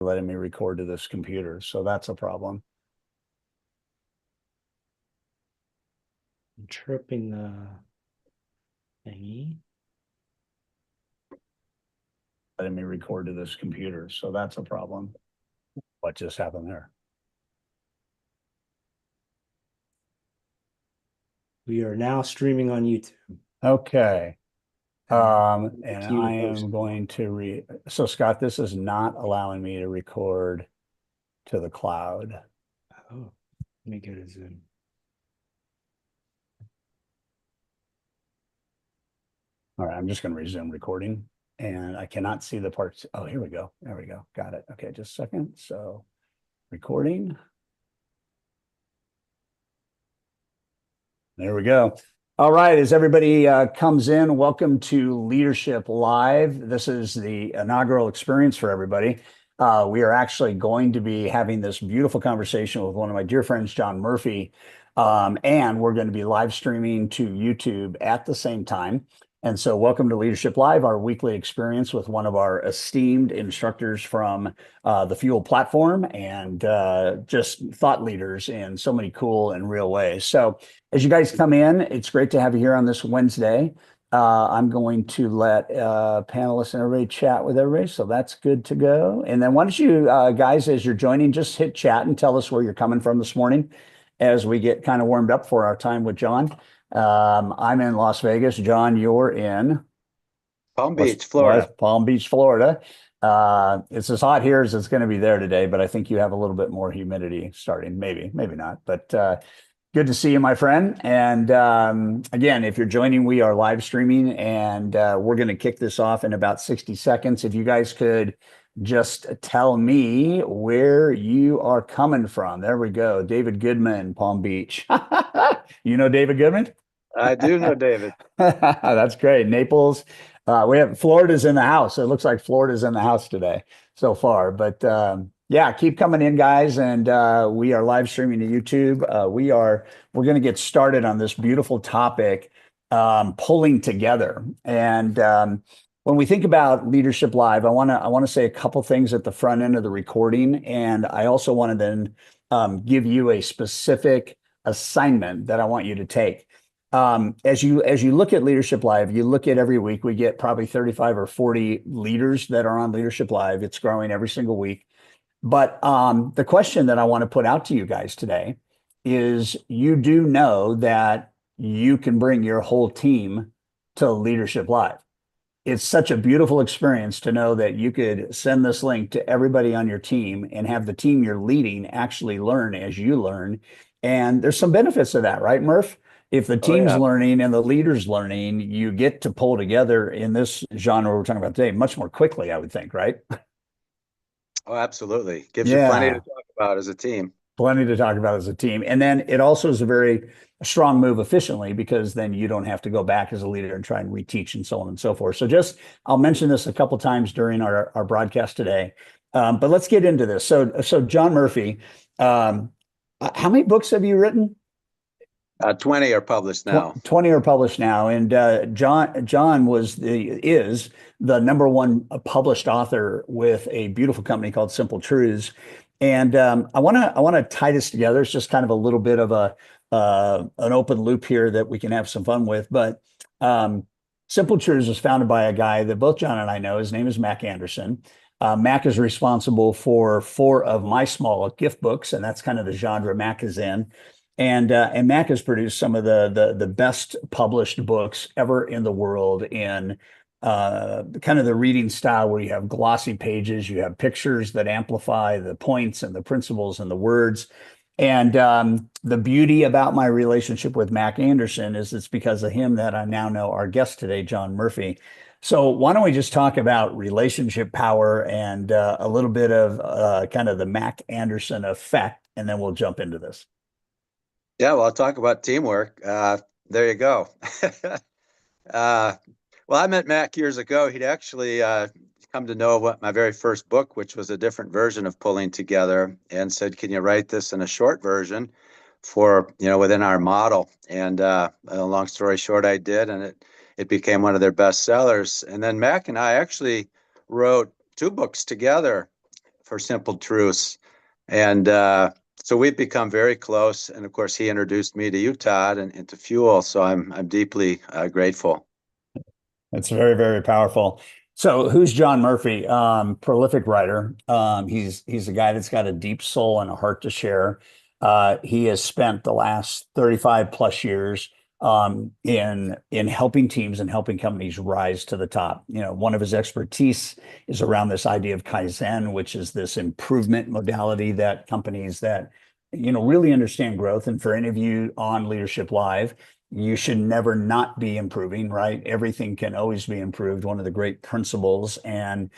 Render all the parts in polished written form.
letting me record to this computer, so that's a problem. I'm chirping the thingy. Letting me record to this computer, so that's a problem. What just happened there? We are now streaming on YouTube. Okay. And Cue I to post. am going to so Scott, this is not allowing me to record to the cloud. Oh, let me go to Zoom. All right, I'm just going to resume recording, and I cannot see the parts. Oh, here we go. There we go. Got it. Okay, just a second. So recording. There we go. All right, as everybody comes in, welcome to Leadership Live. This is the inaugural experience for everybody. We are actually going to be having this beautiful conversation with one of my dear friends, John Murphy, and we're going to be live streaming to YouTube at the same time. And so welcome to Leadership Live, our weekly experience with one of our esteemed instructors from the Fuel platform and just thought leaders in so many cool and real ways. So as you guys come in, it's great to have you here on this Wednesday. I'm going to let panelists and everybody chat with everybody, so that's good to go. And then why don't you guys, as you're joining, just hit chat and tell us where you're coming from this morning as we get kind of warmed up for our time with John. I'm in Las Vegas. John, you're in Palm Beach, Florida. Palm Beach, Florida. It's as hot here as it's going to be there today, but I think you have a little bit more humidity starting. Maybe not. But good to see you, my friend. And again, if you're joining, we are live streaming, and we're going to kick this off in about 60 seconds. If you guys could just tell me where you are coming from. There we go. David Goodman, Palm Beach. You know David Goodman? I do know David. That's great. Naples. We have Florida's in the house. It looks like Florida's in the house today so far. But yeah, keep coming in, guys. And we are live streaming to YouTube. We're going to get started on this beautiful topic, pulling together. And when we think about Leadership Live, I want to say a couple things at the front end of the recording, and I also want to then give you a specific assignment that I want you to take. As you look at Leadership Live, you look at every week, we get probably 35 or 40 leaders that are on Leadership Live. It's growing every single week. But the question that I want to put out to you guys today is, you do know that you can bring your whole team to Leadership Live. It's such a beautiful experience to know that you could send this link to everybody on your team and have the team you're leading actually learn as you learn. And there's some benefits to that, right, Murph? If the team's learning and the leader's learning, you get to pull together in this genre we're talking about today much more quickly, I would think, right? Oh, absolutely. Gives you plenty to talk about as a team. Plenty to talk about as a team. And then it also is a very strong move efficiently, because then you don't have to go back as a leader and try and reteach and so on and so forth. So I'll mention this a couple times during our broadcast today. But let's get into this. So John Murphy, how many books have you written? 20 are published now. 20 are published now. And John is the number one published author with a beautiful company called Simple Truths. And I want to tie this together. It's just kind of a little bit of an open loop here that we can have some fun with. But Simple Truths was founded by a guy that both John and I know. His name is Mac Anderson. Mac is responsible for 4 of my small gift books, and that's kind of the genre Mac is in. And Mac has produced some of the best published books ever in the world in kind of the reading style, where you have glossy pages, you have pictures that amplify the points and the principles and the words. And the beauty about my relationship with Mac Anderson is it's because of him that I now know our guest today, John Murphy. So why don't we just talk about relationship power and a little bit of kind of the Mac Anderson effect, and then we'll jump into this. Yeah, well, I'll talk about teamwork. There you go. Well, I met Mac years ago. He'd actually come to know what my very first book, which was a different version of Pulling Together, and said, "Can you write this in a short version for, within our model?" And a long story short, I did, and it became one of their best sellers. And then Mac and I actually wrote 2 books together for simple truths. And so we've become very close. And of course, he introduced me to you, Todd, and to Fuel. So I'm deeply grateful. It's very, very powerful. So who's John Murphy? Prolific writer. He's a guy that's got a deep soul and a heart to share. He has spent the last 35 plus years in helping teams and helping companies rise to the top. You know, one of his expertise is around this idea of Kaizen, which is this improvement modality that companies that, you know, really understand growth. And for any of you on Leadership Live, you should never not be improving, right? Everything can always be improved. One of the great principles. And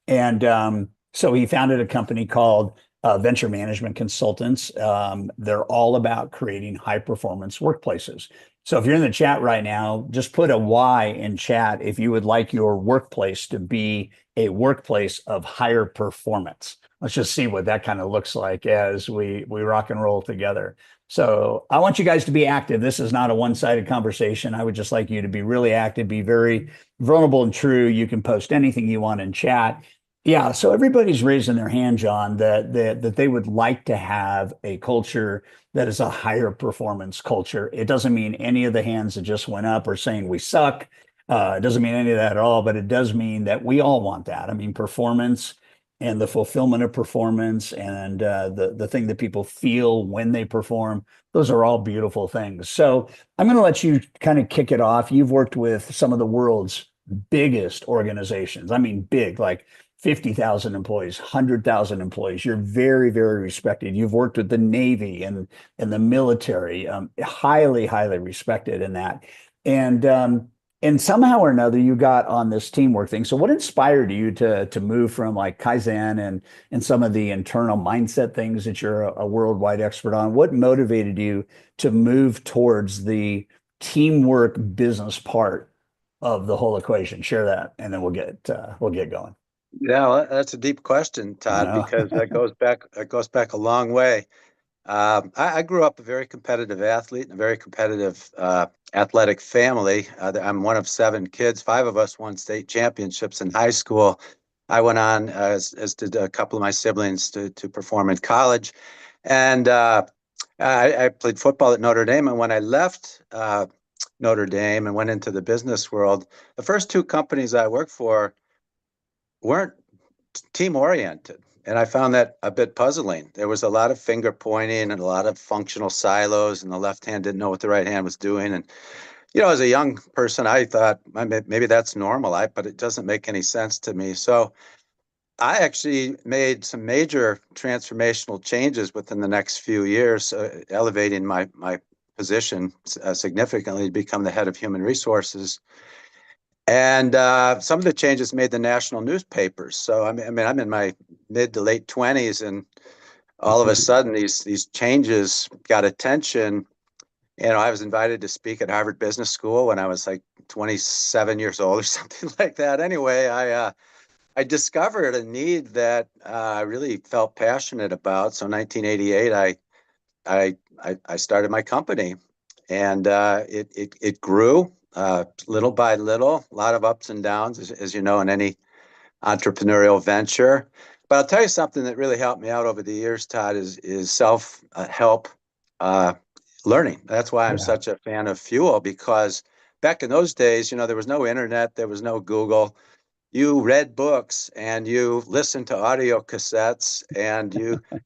so he founded a company called Venture Management Consultants. They're all about creating high performance workplaces. So if you're in the chat right now, just put a Y in chat if you would like your workplace to be a workplace of higher performance. Let's just see what that kind of looks like as we rock and roll together. So I want you guys to be active. This is not a one-sided conversation. I would just like you to be really active, be very vulnerable and true. You can post anything you want in chat. Yeah, so everybody's raising their hand, John, that they would like to have a culture that is a higher performance culture. It doesn't mean any of the hands that just went up are saying we suck. It doesn't mean any of that at all, but it does mean that we all want that. I mean, performance and the fulfillment of performance and the thing that people feel when they perform, those are all beautiful things. So I'm going to let you kind of kick it off. You've worked with some of the world's biggest organizations. I mean, big, like 50,000 employees, 100,000 employees. You're very, very respected. You've worked with the Navy and the military, highly, highly respected in that. And somehow or another, you got on this teamwork thing. So what inspired you to move from like Kaizen and some of the internal mindset things that you're a worldwide expert on? What motivated you to move towards the teamwork business part of the whole equation? Share that, and then we'll get going. Yeah, well, that's a deep question, I Todd, know. because that goes back a long way. I grew up a very competitive athlete in a very competitive athletic family. I'm one of 7 kids. 5 of us won state championships in high school. I went on, as did a couple of my siblings, to perform in college. And I played football at Notre Dame. And when I left Notre Dame and went into the business world, the first 2 companies I worked for weren't team oriented. And I found that a bit puzzling. There was a lot of finger pointing and a lot of functional silos, and the left hand didn't know what the right hand was doing. And, you know, as a young person, I thought maybe that's normal, but it doesn't make any sense to me. So I actually made some major transformational changes within the next few years, elevating my position significantly to become the head of human resources. And some of the changes made the national newspapers. So I mean, I'm in my mid to late 20s, and all of a sudden these changes got attention. You know, I was invited to speak at Harvard Business School when I was like 27 years old or something like that. Anyway, I discovered a need that I really felt passionate about. So in 1988, I started my company, and it grew little by little, a lot of ups and downs, as you know, in any entrepreneurial venture. But I'll tell you something that really helped me out over the years, Todd, is self help learning. That's why I'm Yeah. such a fan of Fuel, because back in those days, you know, there was no internet, there was no Google. You read books and you listened to audio cassettes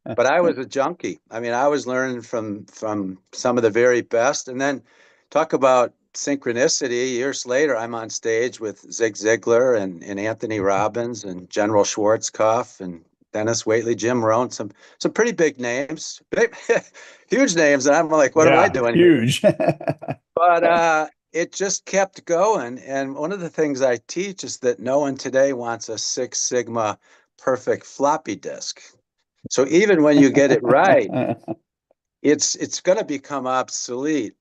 but I was a junkie. I mean, I was learning from some of the very best. And then talk about synchronicity. Years later, I'm on stage with Zig Ziglar and Anthony Robbins and General Schwarzkopf and Dennis Waitley, Jim Rohn, some pretty big names, huge names. And I'm like, what am I Yeah, doing here? huge. But it just kept going. And one of the things I teach is that no one today wants a Six Sigma perfect floppy disk. So even when you get it right, it's going to become obsolete.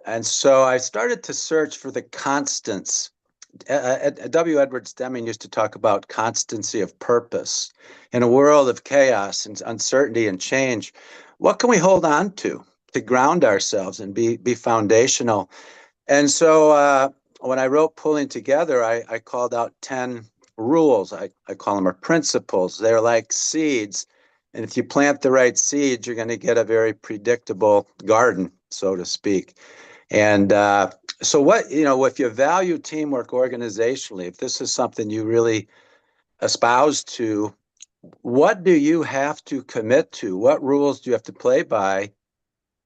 And so I started to search for the constants. W. Edwards Deming used to talk about constancy of purpose. In a world of chaos and uncertainty and change, what can we hold on to ground ourselves and be foundational? And so when I wrote Pulling Together, I called out 10 rules. I call them, or principles. They're like seeds. And if you plant the right seeds, you're going to get a very predictable garden, so to speak. And so what, if you value teamwork organizationally, if this is something you really espouse to, what do you have to commit to? What rules do you have to play by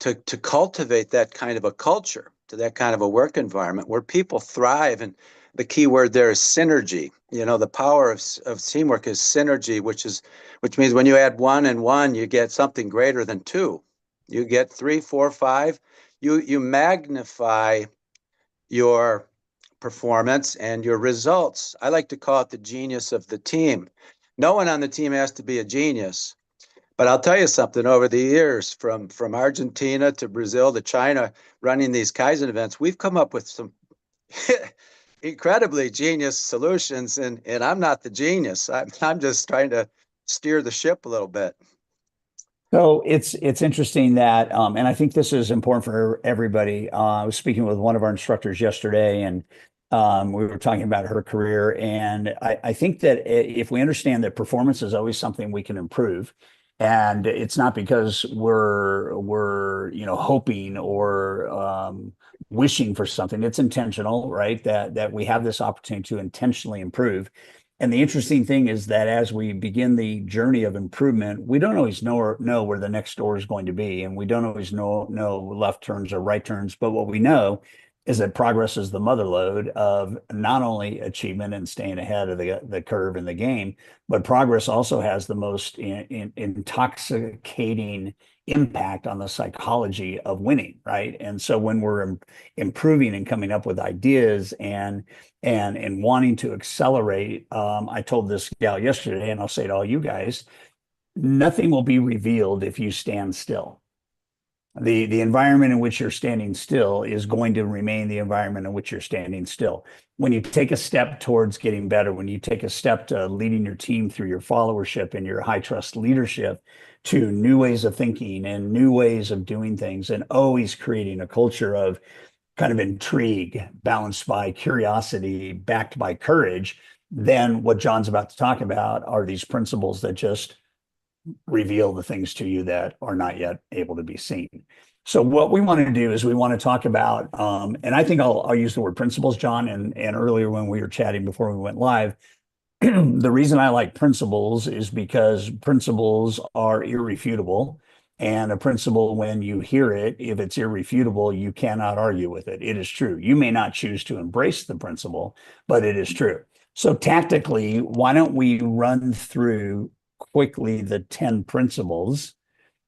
to cultivate that kind of a culture, to that kind of a work environment where people thrive? And the key word there is synergy. The power of teamwork is synergy, which means when you add one and one, you get something greater than two. You get three, four, five. You magnify your performance and your results. I like to call it the genius of the team. No one on the team has to be a genius. But I'll tell you something, over the years, from Argentina to Brazil to China, running these Kaizen events, we've come up with some incredibly genius solutions. And I'm not the genius. I'm just trying to steer the ship a little bit. So it's interesting that, and I think this is important for everybody. I was speaking with one of our instructors yesterday, and we were talking about her career. And I think that if we understand that performance is always something we can improve, and it's not because we're hoping or wishing for something. It's intentional, right? That we have this opportunity to intentionally improve. And the interesting thing is that as we begin the journey of improvement, we don't always know where the next door is going to be, and we don't always know left turns or right turns. But what we know is that progress is the mother lode of not only achievement and staying ahead of the curve in the game, but progress also has the most intoxicating impact on the psychology of winning, right? And so when we're improving and coming up with ideas and wanting to accelerate, I told this gal yesterday, and I'll say to all you guys, nothing will be revealed if you stand still. The environment in which you're standing still is going to remain the environment in which you're standing still. When you take a step towards getting better, when you take a step to leading your team through your followership and your high trust leadership to new ways of thinking and new ways of doing things, and always creating a culture of kind of intrigue balanced by curiosity, backed by courage, then what John's about to talk about are these principles that just reveal the things to you that are not yet able to be seen. So what we want to do is we want to talk about, and I think I'll use the word principles, John, and earlier when we were chatting before we went live, the reason I like principles is because principles are irrefutable. And a principle, when you hear it, if it's irrefutable, you cannot argue with it. It is true. You may not choose to embrace the principle, but it is true. So tactically, why don't we run through quickly the 10 principles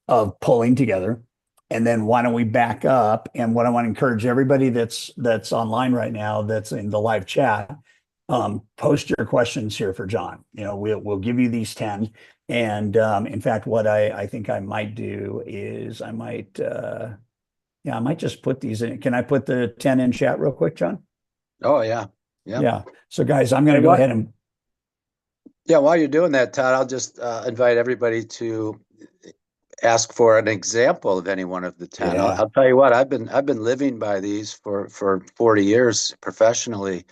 of pulling together, and then why don't we back up? And what I want to encourage everybody that's online right now, that's in the live chat, post your questions here for John. We'll give you these 10. And in fact, what I think I might do is I might just put these in. Can I put the 10 in chat real quick, John? Oh, yeah. Yeah. Yeah. So guys, I'm going to go ahead and yeah, while you're doing that, Todd, I'll just invite everybody to ask for an example of any one of the 10. Yeah. I'll tell you what, I've been living by these for 40 years professionally.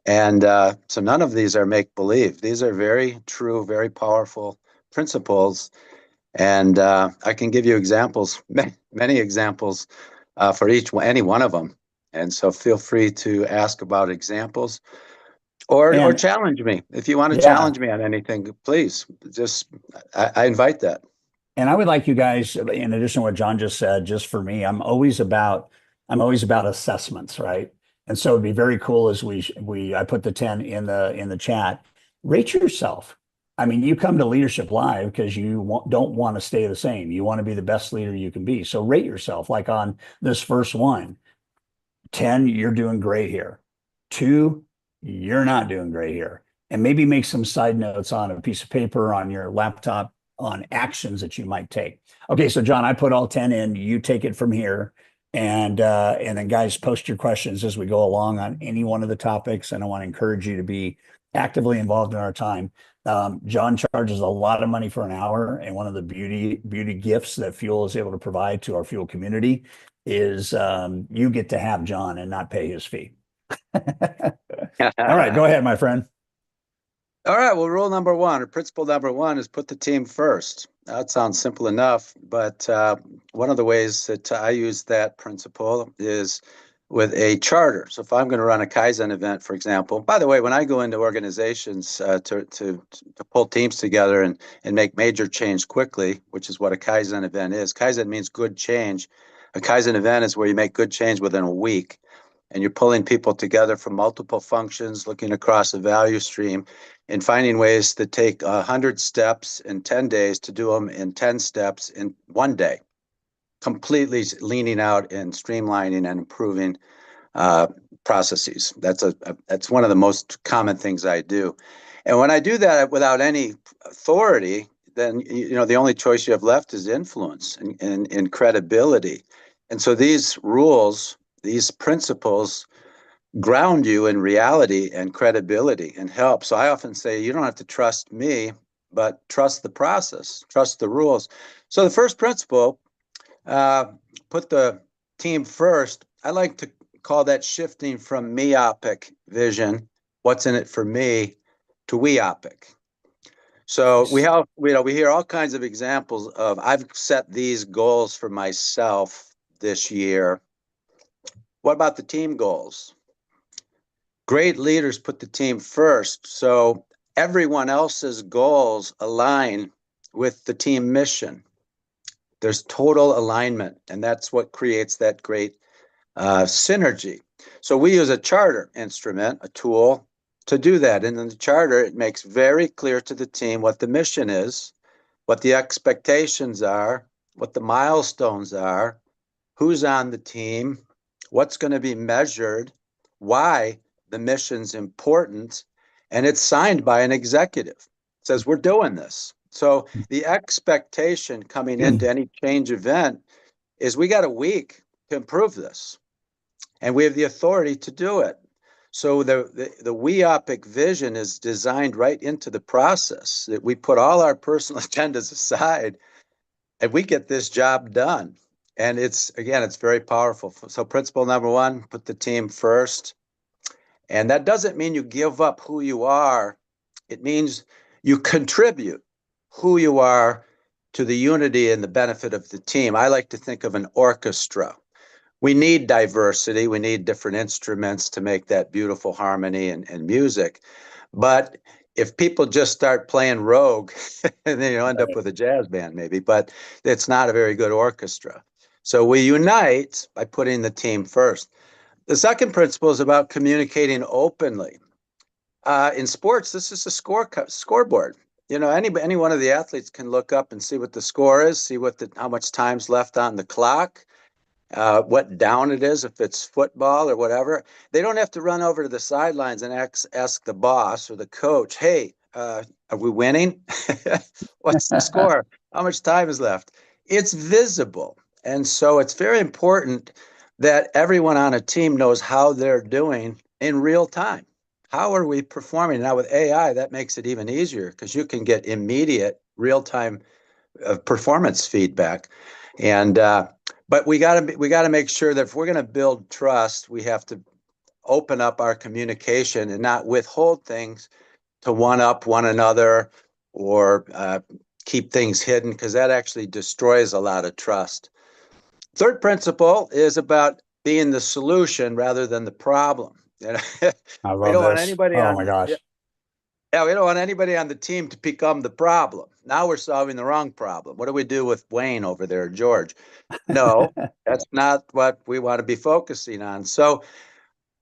And so none of these are make believe. These are very true, very powerful principles. And I can give you examples, many examples for any one of them. And so feel free to ask about examples. Or challenge me. If you want to challenge me on anything, please I invite that. And I would like you guys, in addition to what John just said, just for me, I'm always about assessments, right? And so it'd be very cool as I put the 10 in the chat. Rate yourself. I mean, you come to Leadership Live because you don't want to stay the same. You want to be the best leader you can be. So rate yourself. Like on this first one, 10, you're doing great here. 2, you're not doing great here. And maybe make some side notes on a piece of paper on your laptop on actions that you might take. Okay, so John, I put all 10 in. You take it from here. And then guys, post your questions as we go along on any one of the topics. And I want to encourage you to be actively involved in our time. John charges a lot of money for an hour. And one of the beauty gifts that Fuel is able to provide to our Fuel community is you get to have John and not pay his fee. All right, go ahead, my friend. All right. Well, rule number one, or principle number one, is put the team first. That sounds simple enough, but one of the ways that I use that principle is with a charter. So if I'm going to run a Kaizen event, for example, by the way, when I go into organizations to pull teams together and make major change quickly, which is what a Kaizen event is. Kaizen means good change. A Kaizen event is where you make good change within a week, and you're pulling people together from multiple functions, looking across a value stream, and finding ways to take 100 steps in 10 days to do them in 10 steps in 1 day, completely leaning out and streamlining and improving processes. That's one of the most common things I do. And when I do that without any authority, then the only choice you have left is influence and credibility. And so these rules, these principles ground you in reality and credibility and help. So I often say, you don't have to trust me, but trust the process, trust the rules. So the first principle, put the team first. I like to call that shifting from myopic vision, what's in it for me, to weopic. So we hear all kinds of examples of, I've set these goals for myself this year. What about the team goals? Great leaders put the team first, so everyone else's goals align with the team mission. There's total alignment, and that's what creates that great synergy. So we use a charter instrument, a tool, to do that. And in the charter, it makes very clear to the team what the mission is, what the expectations are, what the milestones are, who's on the team, what's going to be measured, why the mission's important, and it's signed by an executive. It says, we're doing this. So the expectation coming into any change event is, we got a week to improve this, and we have the authority to do it. So the weopic vision is designed right into the process, that we put all our personal agendas aside and we get this job done. And it's very powerful. So principle number one, put the team first. And that doesn't mean you give up who you are. It means you contribute who you are to the unity and the benefit of the team. I like to think of an orchestra. We need diversity. We need different instruments to make that beautiful harmony and music. But if people just start playing rogue, then you'll end up with a jazz band maybe, but it's not a very good orchestra. So we unite by putting the team first. The second principle is about communicating openly. In sports, this is a scoreboard. Any one of the athletes can look up and see what the score is, see how much time's left on the clock, what down it is, if it's football or whatever. They don't have to run over to the sidelines and ask the boss or the coach, hey, are we winning? What's the score? How much time is left? It's visible. And so it's very important that everyone on a team knows how they're doing in real time. How are we performing? Now with AI, that makes it even easier, because you can get immediate real-time performance feedback. And but we got to make sure that if we're going to build trust, we have to open up our communication and not withhold things to one up one another, or keep things hidden, because that actually destroys a lot of trust. Third principle is about being the solution rather than the problem. I We love don't want this. anybody Oh on my gosh. yeah, we don't want anybody on the team to become the problem. Now we're solving the wrong problem. What do we do with Wayne over there, George? No, that's not what we want to be focusing on. So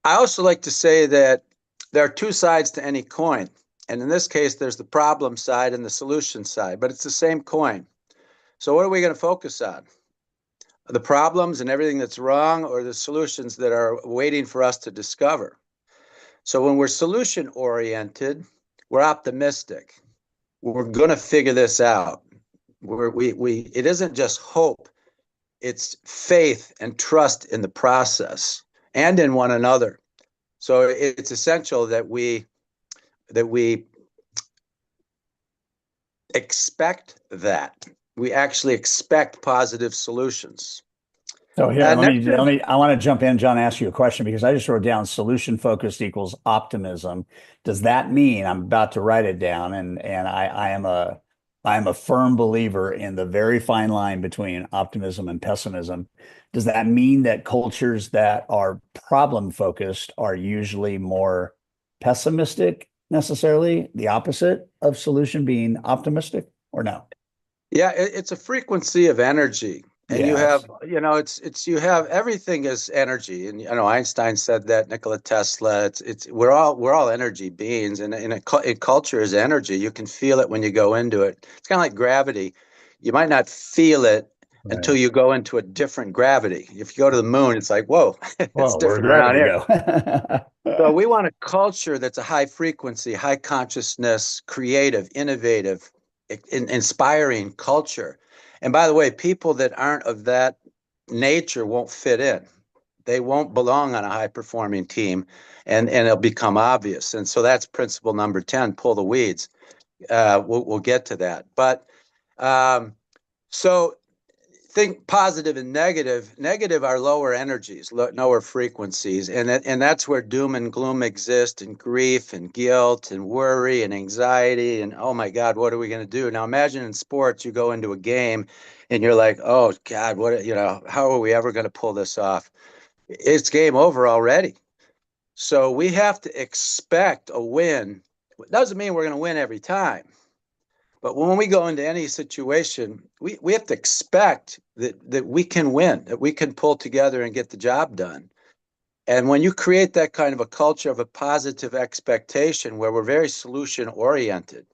I also like to say that there are two sides to any coin. And in this case, there's the problem side and the solution side, but it's the same coin. So what are we going to focus on? The problems and everything that's wrong, or the solutions that are waiting for us to discover? So when we're solution oriented, we're optimistic. We're going to figure this out. It isn't just hope, it's faith and trust in the process and in one another. So it's essential that we expect that. We actually expect positive solutions. So here, Next let is, me, I want to jump in, John, ask you a question because I just wrote down solution focused equals optimism. Does that mean I'm about to write it down and I am a firm believer in the very fine line between optimism and pessimism. Does that mean that cultures that are problem focused are usually more pessimistic necessarily, the opposite of solution being optimistic or no? yeah, it's a frequency of energy. And you have, Yes. you have everything is energy. And Einstein said that, Nikola Tesla, we're all energy beings, and in culture is energy. You can feel it when you go into it. It's kind of like gravity. You might not feel it until Right. you go into a different gravity. If you go to the moon, it's like, whoa, it's Well, where'd different around gravity here. go? So we want a culture that's a high frequency, high consciousness, creative, innovative, inspiring culture. And by the way, people that aren't of that nature won't fit in. They won't belong on a high performing team, and it'll become obvious. And so that's principle number 10, pull the weeds. We'll get to that. But um, so think positive and negative. Negative are lower energies, lower frequencies, and that's where doom and gloom exist, and grief and guilt and worry and anxiety and oh my God, what are we going to do now? Imagine in sports, you go into a game, and you're like, oh God, how are we ever going to pull this off? It's game over already. So we have to expect a win. It doesn't mean we're going to win every time. But when we go into any situation, we have to expect that we can win, that we can pull together and get the job done. And when you create that kind of a culture of a positive expectation where we're very solution oriented,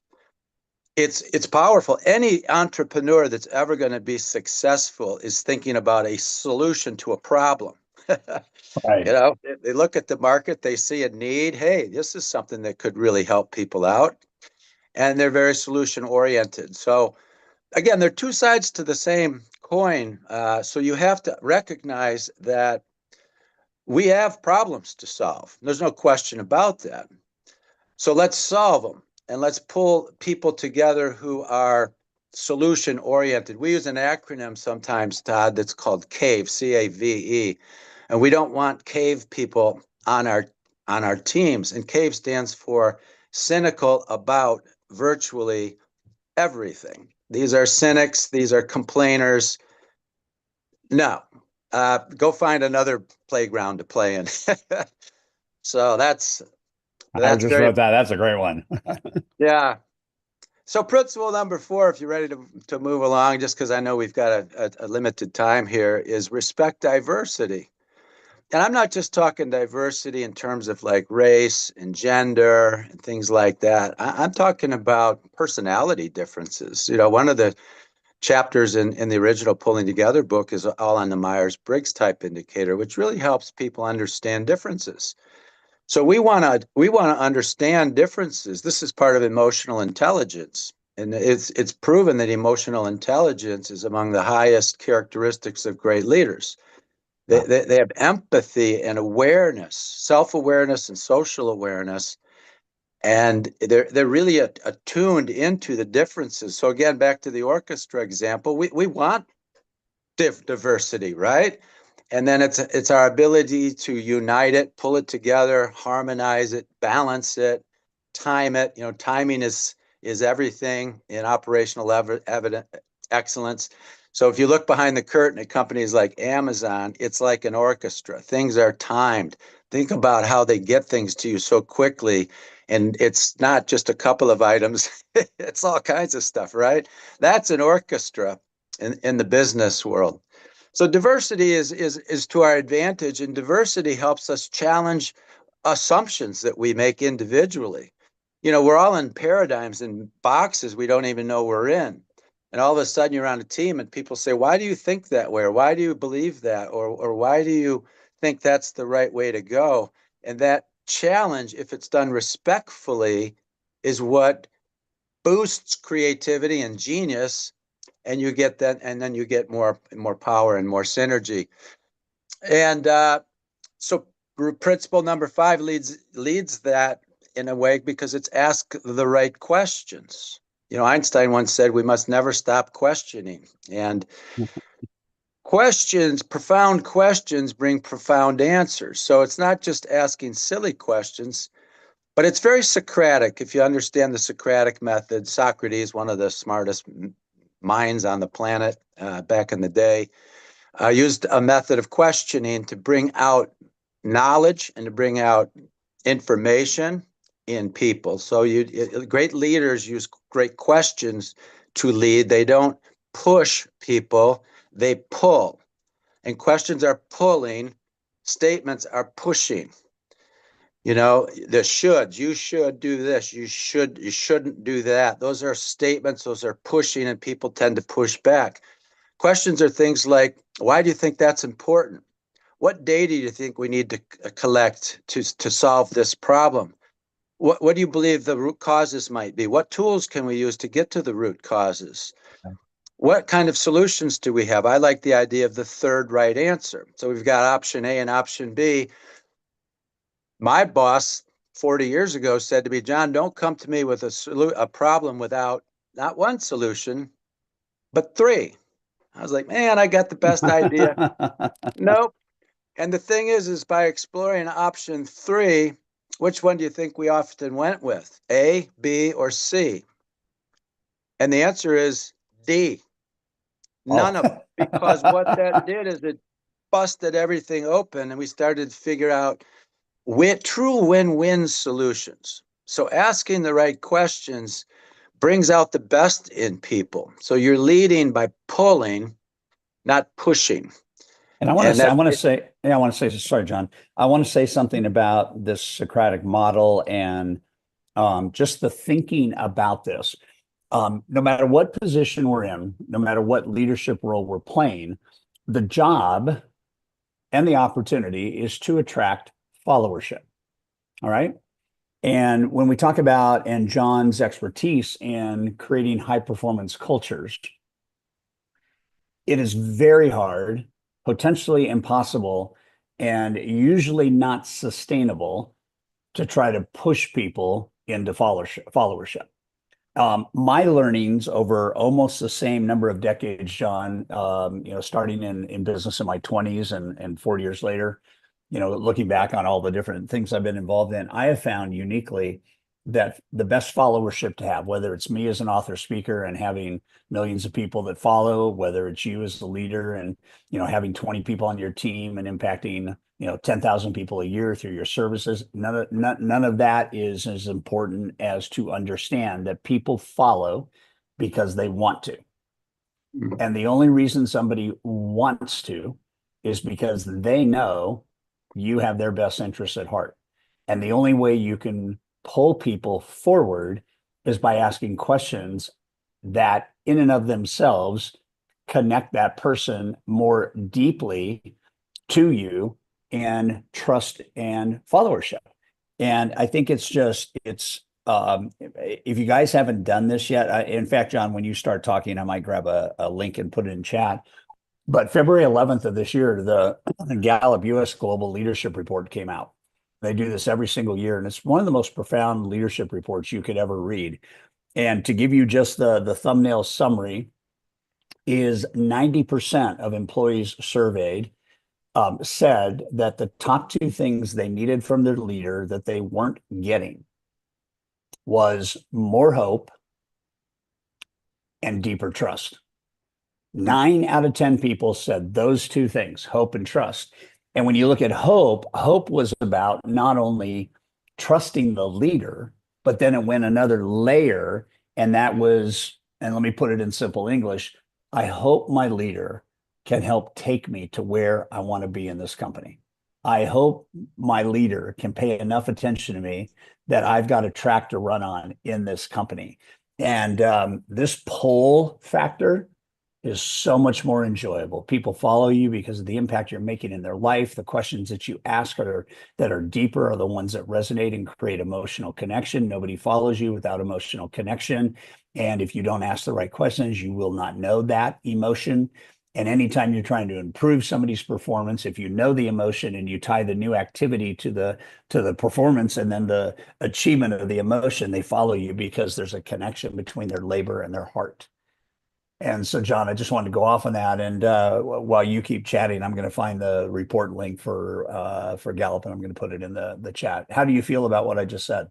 it's powerful. Any entrepreneur that's ever going to be successful is thinking about a solution to a problem. Right. They look at the market, they see a need. Hey, this is something that could really help people out. And they're very solution oriented. So again, there are two sides to the same coin. So you have to recognize that we have problems to solve. There's no question about that. So let's solve them, and let's pull people together who are solution oriented. We use an acronym sometimes, Todd, that's called CAVE, CAVE, and we don't want cave people on our teams. And CAVE stands for cynical about virtually everything. These are cynics. These are complainers. No, go find another playground to play in. So I that's just very, wrote that. That's a great one. yeah. So principle number 4, if you're ready to move along, just because I know we've got a limited time here, is respect diversity. And I'm not just talking diversity in terms of like race and gender and things like that. I'm talking about personality differences. One of the chapters in the original Pulling Together book is all on the Myers-Briggs type indicator, which really helps people understand differences. So we want to understand differences. This is part of emotional intelligence. And it's proven that emotional intelligence is among the highest characteristics of great leaders. They have empathy and awareness, self-awareness and social awareness, and they're really attuned into the differences. So again, back to the orchestra example, we want diversity, right? And then it's our ability to unite it, pull it together, harmonize it, balance it, time it. Timing is everything in operational excellence. So if you look behind the curtain at companies like Amazon, it's like an orchestra. Things are timed. Think about how they get things to you so quickly. And it's not just a couple of items, it's all kinds of stuff, right? That's an orchestra in the business world. So diversity is to our advantage, and diversity helps us challenge assumptions that we make individually. We're all in paradigms and boxes we don't even know we're in. And all of a sudden you're on a team and people say, why do you think that way? Or why do you believe that? Or why do you think that's the right way to go? And that challenge, if it's done respectfully, is what boosts creativity and genius, and you get that, and then you get more power and more synergy. And so principle number 5 leads that in a way, because it's ask the right questions. Einstein once said we must never stop questioning. And questions, profound questions bring profound answers. So it's not just asking silly questions, but it's very Socratic. If you understand the Socratic method, Socrates, one of the smartest minds on the planet back in the day, used a method of questioning to bring out knowledge and to bring out information in people. So great leaders use great questions to lead. They don't push people, they pull. And questions are pulling, statements are pushing. You know, the shoulds, you should do this, you shouldn't do that. Those are statements, those are pushing, and people tend to push back. Questions are things like, why do you think that's important? What data do you think we need to collect to solve this problem? What do you believe the root causes might be? What tools can we use to get to the root causes? What kind of solutions do we have? I like the idea of the third right answer. So we've got option A and option B. My boss 40 years ago said to me, John, don't come to me with a problem without not one solution, but three. I was like, man, I got the best idea. Nope. And the thing is by exploring option three, which one do you think we often went with? A, B, or C? And the answer is D. None of them. Because what that did is it busted everything open and we started to figure out true win-win solutions. So asking the right questions brings out the best in people. So you're leading by pulling, not pushing. And I want to say, sorry, John, I want to say something about this Socratic model and just the thinking about this. No matter what position we're in, no matter what leadership role we're playing, the job and the opportunity is to attract followership. All right. And when we talk about, and John's expertise in creating high performance cultures, it is very hard, potentially impossible, and usually not sustainable to try to push people into followership. My learnings over almost the same number of decades, John, starting in business in my 20s and 4 years later, looking back on all the different things I've been involved in, I have found uniquely that the best followership to have, whether it's me as an author speaker and having millions of people that follow, whether it's you as the leader and, having 20 people on your team and impacting, 10,000 people a year through your services, none of that is as important as to understand that people follow because they want to. And the only reason somebody wants to is because they know you have their best interests at heart. And the only way you can pull people forward is by asking questions that in and of themselves connect that person more deeply to you and trust and followership. And I think if you guys haven't done this yet, in fact, John, when you start talking, I might grab a link and put it in chat. But February 11th of this year, the Gallup US Global Leadership Report came out. They do this every single year, and it's one of the most profound leadership reports you could ever read. And to give you just the thumbnail summary, is 90% of employees surveyed said that the top two things they needed from their leader that they weren't getting was more hope and deeper trust. 9 out of 10 people said those two things, hope and trust. And when you look at hope was about not only trusting the leader, but then it went another layer. And that was, and let me put it in simple English, I hope my leader can help take me to where I want to be in this company. I hope my leader can pay enough attention to me that I've got a track to run on in this company. And this pull factor is so much more enjoyable. People follow you because of the impact you're making in their life. The questions that you ask that are deeper are the ones that resonate and create emotional connection. Nobody follows you without emotional connection. And if you don't ask the right questions, you will not know that emotion. And anytime you're trying to improve somebody's performance, if you know the emotion and you tie the new activity to the performance and then the achievement of the emotion, they follow you because there's a connection between their labor and their heart. And so, John, I just wanted to go off on that. And while you keep chatting, I'm going to find the report link for Gallup, and I'm going to put it in the chat. How do you feel about what I just said?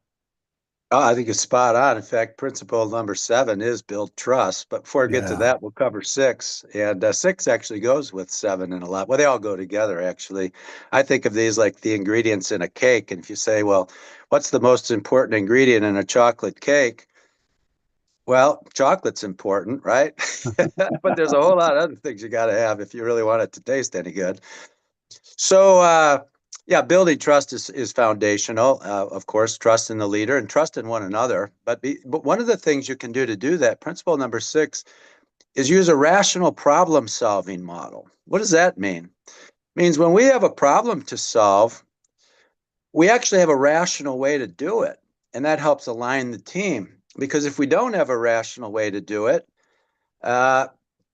Oh, I think it's spot on. In fact, principle number 7 is build trust. But before I get to Yeah. that, we'll cover 6. And 6 actually goes with 7 in a lot. Well, they all go together, actually. I think of these like the ingredients in a cake. And if you say, well, what's the most important ingredient in a chocolate cake? Well, chocolate's important, right? But there's a whole lot of other things you got to have if you really want it to taste any good. So, yeah, building trust is foundational. Of course, trust in the leader and trust in one another. But one of the things you can do that, principle number 6, is use a rational problem solving model. What does that mean? It means when we have a problem to solve, we actually have a rational way to do it, and that helps align the team. Because if we don't have a rational way to do it, uh,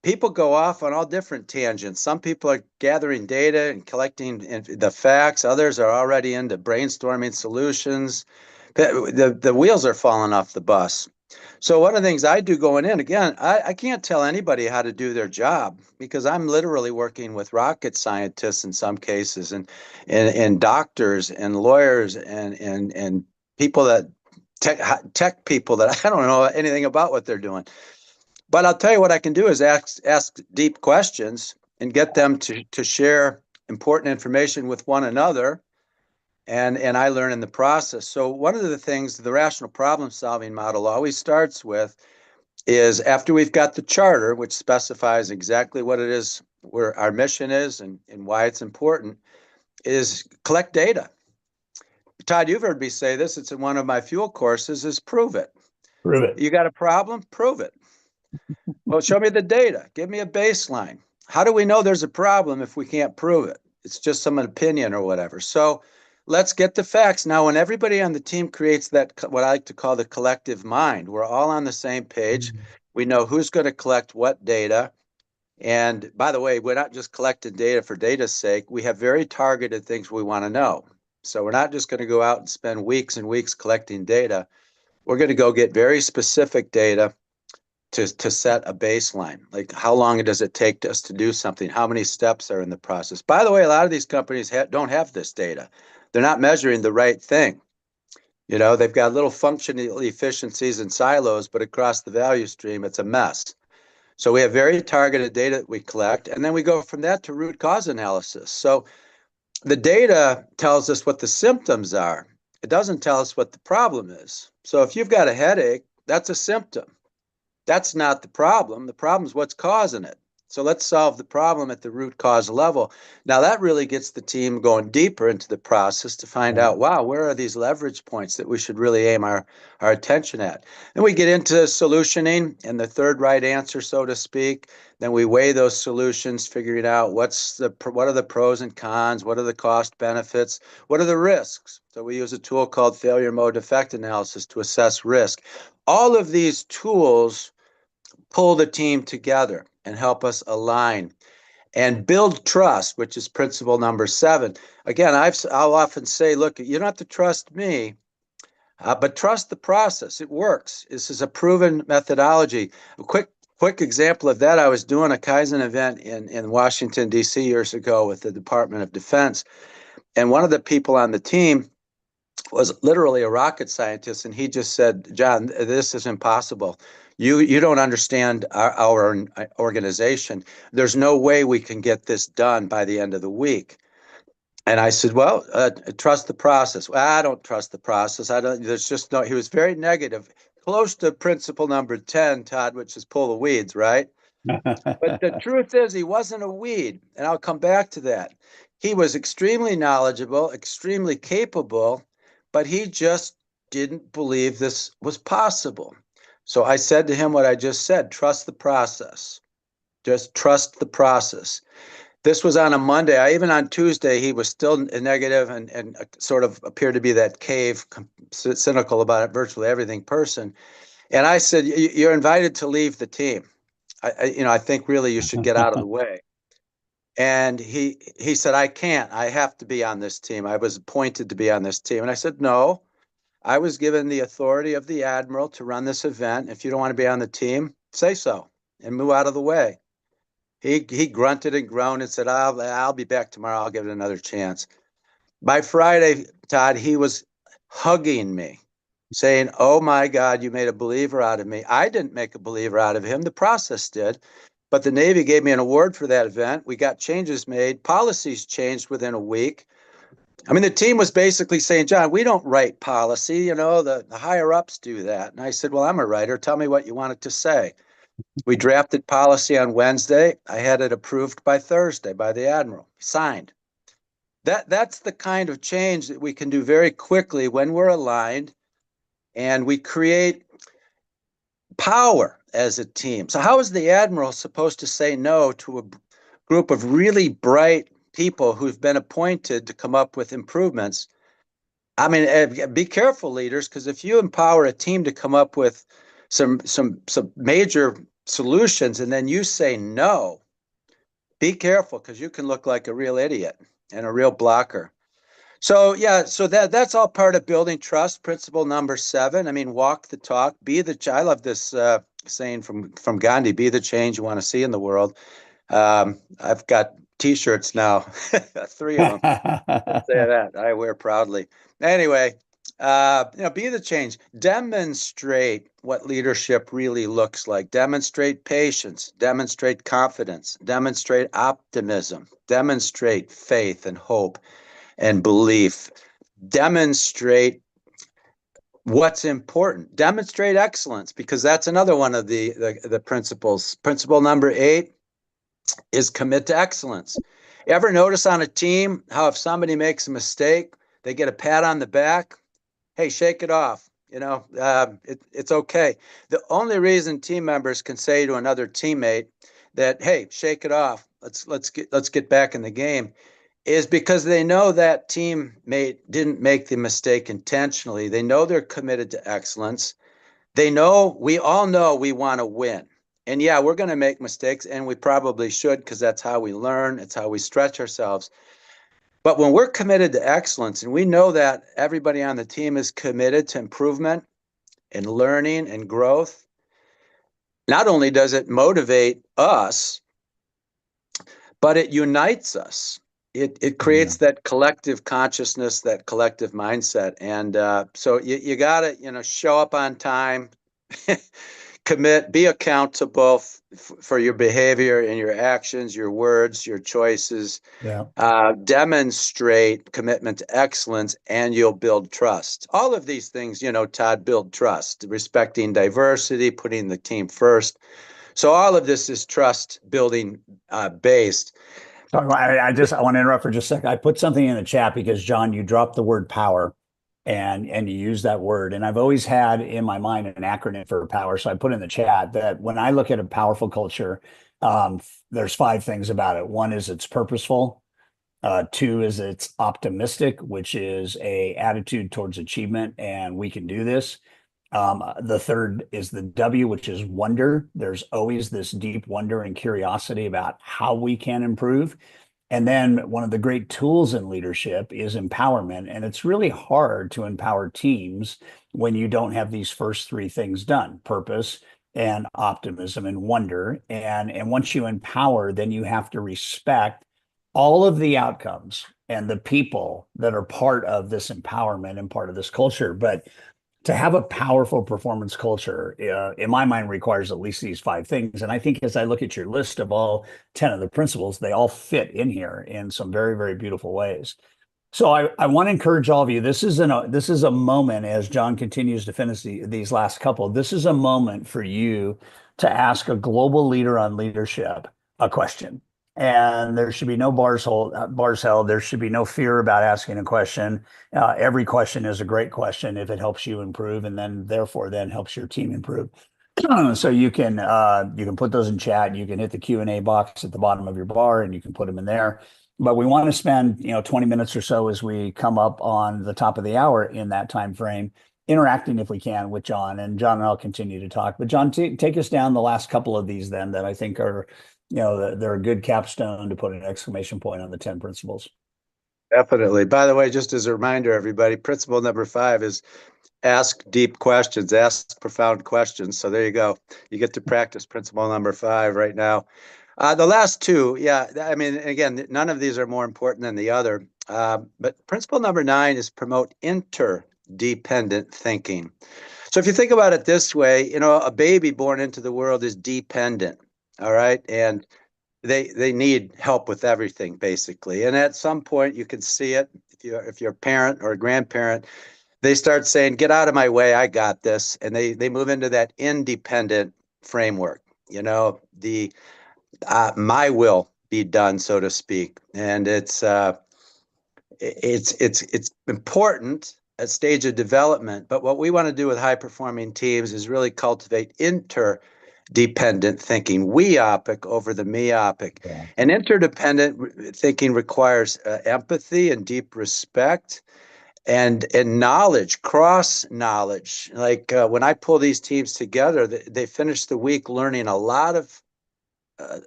people go off on all different tangents. Some people are gathering data and collecting the facts. Others are already into brainstorming solutions. The wheels are falling off the bus. So one of the things I do going in, again, I can't tell anybody how to do their job because I'm literally working with rocket scientists in some cases and doctors and lawyers and people that tech people that I don't know anything about what they're doing. But I'll tell you what I can do is ask deep questions and get them to share important information with one another. And I learn in the process. So one of the things the rational problem solving model always starts with is after we've got the charter, which specifies exactly what it is, where our mission is and why it's important, is collect data. Todd, you've heard me say this, it's in one of my fuel courses, is prove it. Prove it. You got a problem? Prove it. Well, show me the data. Give me a baseline. How do we know there's a problem if we can't prove it? It's just some opinion or whatever. So let's get the facts. Now, when everybody on the team creates that, what I like to call the collective mind, we're all on the same page. We know who's going to collect what data. And by the way, we're not just collecting data for data's sake. We have very targeted things we want to know. So we're not just going to go out and spend weeks and weeks collecting data. We're going to go get very specific data to set a baseline. Like how long does it take us to do something? How many steps are in the process? By the way, a lot of these companies don't have this data. They're not measuring the right thing. You know, they've got little functional efficiencies and silos, but across the value stream, it's a mess. So we have very targeted data that we collect, and then we go from that to root cause analysis. So the data tells us what the symptoms are. It doesn't tell us what the problem is. So if you've got a headache, that's a symptom. That's not the problem. The problem is what's causing it. So let's solve the problem at the root cause level. Now that really gets the team going deeper into the process to find out, wow, where are these leverage points that we should really aim our attention at? Then we get into solutioning and the third right answer, so to speak. Then we weigh those solutions, figuring out what are the pros and cons, what are the cost benefits, what are the risks. So we use a tool called failure mode effect analysis to assess risk. All of these tools pull the team together and help us align and build trust, which is principle number 7. Again, I'll often say, look, you don't have to trust me, but trust the process. It works. This is a proven methodology. A quick example of that, I was doing a Kaizen event in Washington, D.C. years ago with the Department of Defense. And one of the people on the team was literally a rocket scientist, and he just said, John, this is impossible. You don't understand our organization. There's no way we can get this done by the end of the week. And I said, well, trust the process. Well, I don't trust the process. I don't, there's just no, he was very negative, close to principle number 10, Todd, which is pull the weeds, right? But the truth is, he wasn't a weed. And I'll come back to that. He was extremely knowledgeable, extremely capable, but he just didn't believe this was possible. So I said to him what I just said, trust the process. Just trust the process. This was on a Monday. Even on Tuesday, he was still negative and sort of appeared to be that cave, cynical about it, virtually everything person. And I said, you're invited to leave the team. I think really you should get out of the way. And he said, I can't. I have to be on this team. I was appointed to be on this team. And I said, no, I was given the authority of the admiral to run this event. If you don't want to be on the team, say so. and move out of the way. He grunted and groaned and said, I'll be back tomorrow. I'll give it another chance. By Friday, Todd, he was hugging me, saying, oh my God, you made a believer out of me. I didn't make a believer out of him. The process did. But the Navy gave me an award for that event. We got changes made. Policies changed within a week. I mean, the team was basically saying, John, we don't write policy. You know, the higher ups do that. And I said, well, I'm a writer. Tell me what you want it to say. We drafted policy on Wednesday. I had it approved by Thursday by the Admiral. Signed. That's the kind of change that we can do very quickly when we're aligned and we create power as a team. So how is the Admiral supposed to say no to a group of really bright people who've been appointed to come up with improvements? I mean, be careful, leaders, because if you empower a team to come up with some major solutions and then you say no, be careful, because you can look like a real idiot and a real blocker. So yeah, so that's all part of building trust. Principle number 7. I mean, walk the talk, be the. I love this saying from Gandhi: "Be the change you want to see in the world." I've got T-shirts now, 3 of them. Say that I wear proudly. Anyway, be the change. Demonstrate what leadership really looks like. Demonstrate patience. Demonstrate confidence. Demonstrate optimism. Demonstrate faith and hope and belief. Demonstrate what's important. Demonstrate excellence, because that's another one of the principles. Principle number 8 is commit to excellence. Ever notice on a team how if somebody makes a mistake, they get a pat on the back? Hey, shake it off. It's okay. The only reason team members can say to another teammate that, hey, shake it off, let's get back in the game, is because they know that teammate didn't make the mistake intentionally. They know they're committed to excellence. We all know we want to win. And yeah, we're going to make mistakes, and we probably should, because that's how we learn. It's how we stretch ourselves. But when we're committed to excellence, and we know that everybody on the team is committed to improvement and learning and growth, not only does it motivate us, but it unites us. It creates that collective consciousness, that collective mindset. And so you got to, show up on time, commit, be accountable for your behavior and your actions, your words, your choices. Yeah. Demonstrate commitment to excellence, and you'll build trust. All of these things, Todd, build trust, respecting diversity, putting the team first. So all of this is trust building based. I want to interrupt for just a second. I put something in the chat because, John, you dropped the word power and you use that word. And I've always had in my mind an acronym for power. So I put in the chat that when I look at a powerful culture, there's 5 things about it. 1 is it's purposeful. 2 is it's optimistic, which is a attitude towards achievement, and we can do this. The 3rd is the W, which is wonder. There's always this deep wonder and curiosity about how we can improve. And then one of the great tools in leadership is empowerment. And it's really hard to empower teams when you don't have these first 3 things done: purpose and optimism and wonder. And once you empower, then you have to respect all of the outcomes and the people that are part of this empowerment and part of this culture. But to have a powerful performance culture, in my mind, requires at least these 5 things. And I think as I look at your list of all 10 of the principles, they all fit in here in some very, very beautiful ways. So I want to encourage all of you. This is a moment, as John continues to finish these last couple. This is a moment for you to ask a global leader on leadership a question. And there should be no bars held. There should be no fear about asking a question. Every question is a great question if it helps you improve, and then therefore helps your team improve. So you can put those in chat. You can hit the Q&A box at the bottom of your bar, and you can put them in there. But we want to spend 20 minutes or so as we come up on the top of the hour in that time frame, interacting if we can with John. And John and I'll continue to talk. But John, take us down the last couple of these then that I think are they're a good capstone to put an exclamation point on the 10 principles. Definitely. By the way, just as a reminder, everybody, principle number 5 is ask deep questions, ask profound questions. So there you go. You get to practice principle number 5 right now. The last two, yeah, I mean, again, none of these are more important than the other. But principle number 9 is promote interdependent thinking. So if you think about it this way, a baby born into the world is dependent, all right? And they need help with everything, basically. And at some point, you can see it if you're a parent or a grandparent, they start saying, "Get out of my way, I got this," and they move into that independent framework. The my will be done, so to speak, and it's important at stage of development. But what we want to do with high performing teams is really cultivate interdependent thinking, weopic over the meopic. Yeah. And interdependent thinking requires empathy and deep respect and knowledge, cross knowledge. Like when I pull these teams together, they finish the week learning a lot of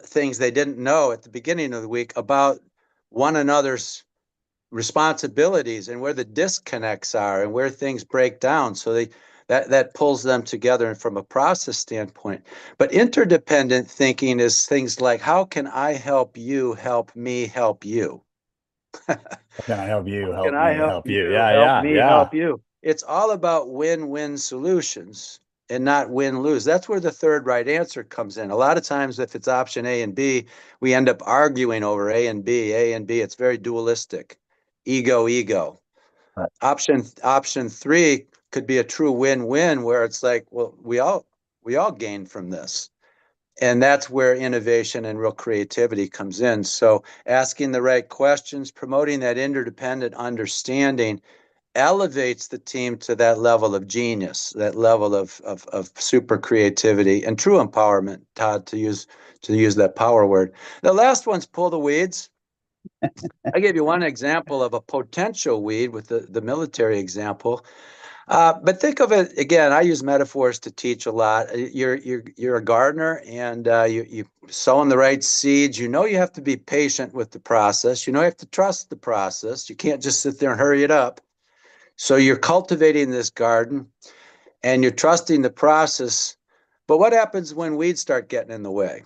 things they didn't know at the beginning of the week about one another's responsibilities and where the disconnects are and where things break down. So that pulls them together from a process standpoint. But interdependent thinking is things like, how can I help you help me help you? Can I help you? Can Help I me help help you. you Yeah, help yeah, me yeah. help you? It's all about win-win solutions and not win-lose. That's where the third right answer comes in. A lot of times, if it's option A and B, we end up arguing over A and B, A and B. It's very dualistic. Ego, ego. Right. Option 3 could be a true win-win where it's like, well, we all gain from this. And that's where innovation and real creativity comes in. So asking the right questions, promoting that interdependent understanding elevates the team to that level of genius, that level of super creativity and true empowerment, Todd, to use that power word. The last one's pull the weeds. I gave you one example of a potential weed with the military example. But think of it again. I use metaphors to teach a lot. You're a gardener, and you sowing the right seeds. You have to be patient with the process. You have to trust the process. You can't just sit there and hurry it up. So you're cultivating this garden, and you're trusting the process. But what happens when weeds start getting in the way,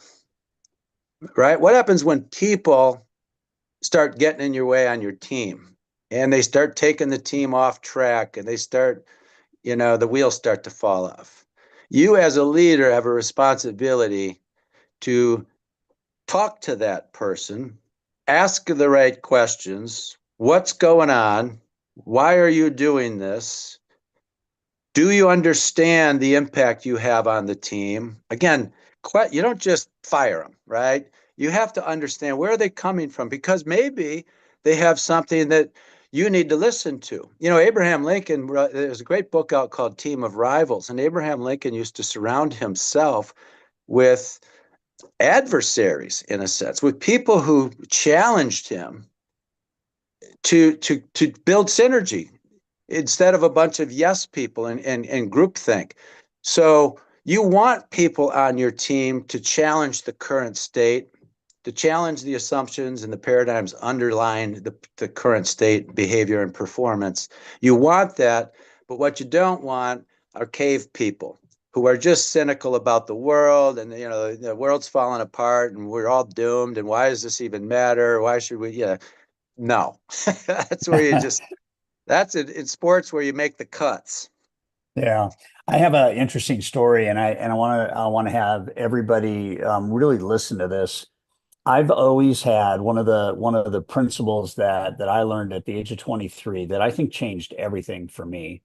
right? What happens when people start getting in your way on your team, and they start taking the team off track, and the wheels start to fall off? You as a leader have a responsibility to talk to that person, ask the right questions. What's going on? Why are you doing this? Do you understand the impact you have on the team? Again, you don't just fire them, right? You have to understand where are they coming from, because maybe they have something that you need to listen to. Abraham Lincoln, there's a great book out called Team of Rivals, and Abraham Lincoln used to surround himself with adversaries, in a sense, with people who challenged him to build synergy instead of a bunch of yes people and groupthink. So you want people on your team to challenge the current state, to challenge the assumptions and the paradigms underlying the current state, behavior, and performance. You want that, but what you don't want are cave people who are just cynical about the world, and the world's falling apart and we're all doomed, and why does this even matter? Why should we? Yeah, no. That's where that's it in sports where you make the cuts. Yeah. I have an interesting story, and I want to have everybody really listen to this. I've always had one of the principles that I learned at the age of 23 that I think changed everything for me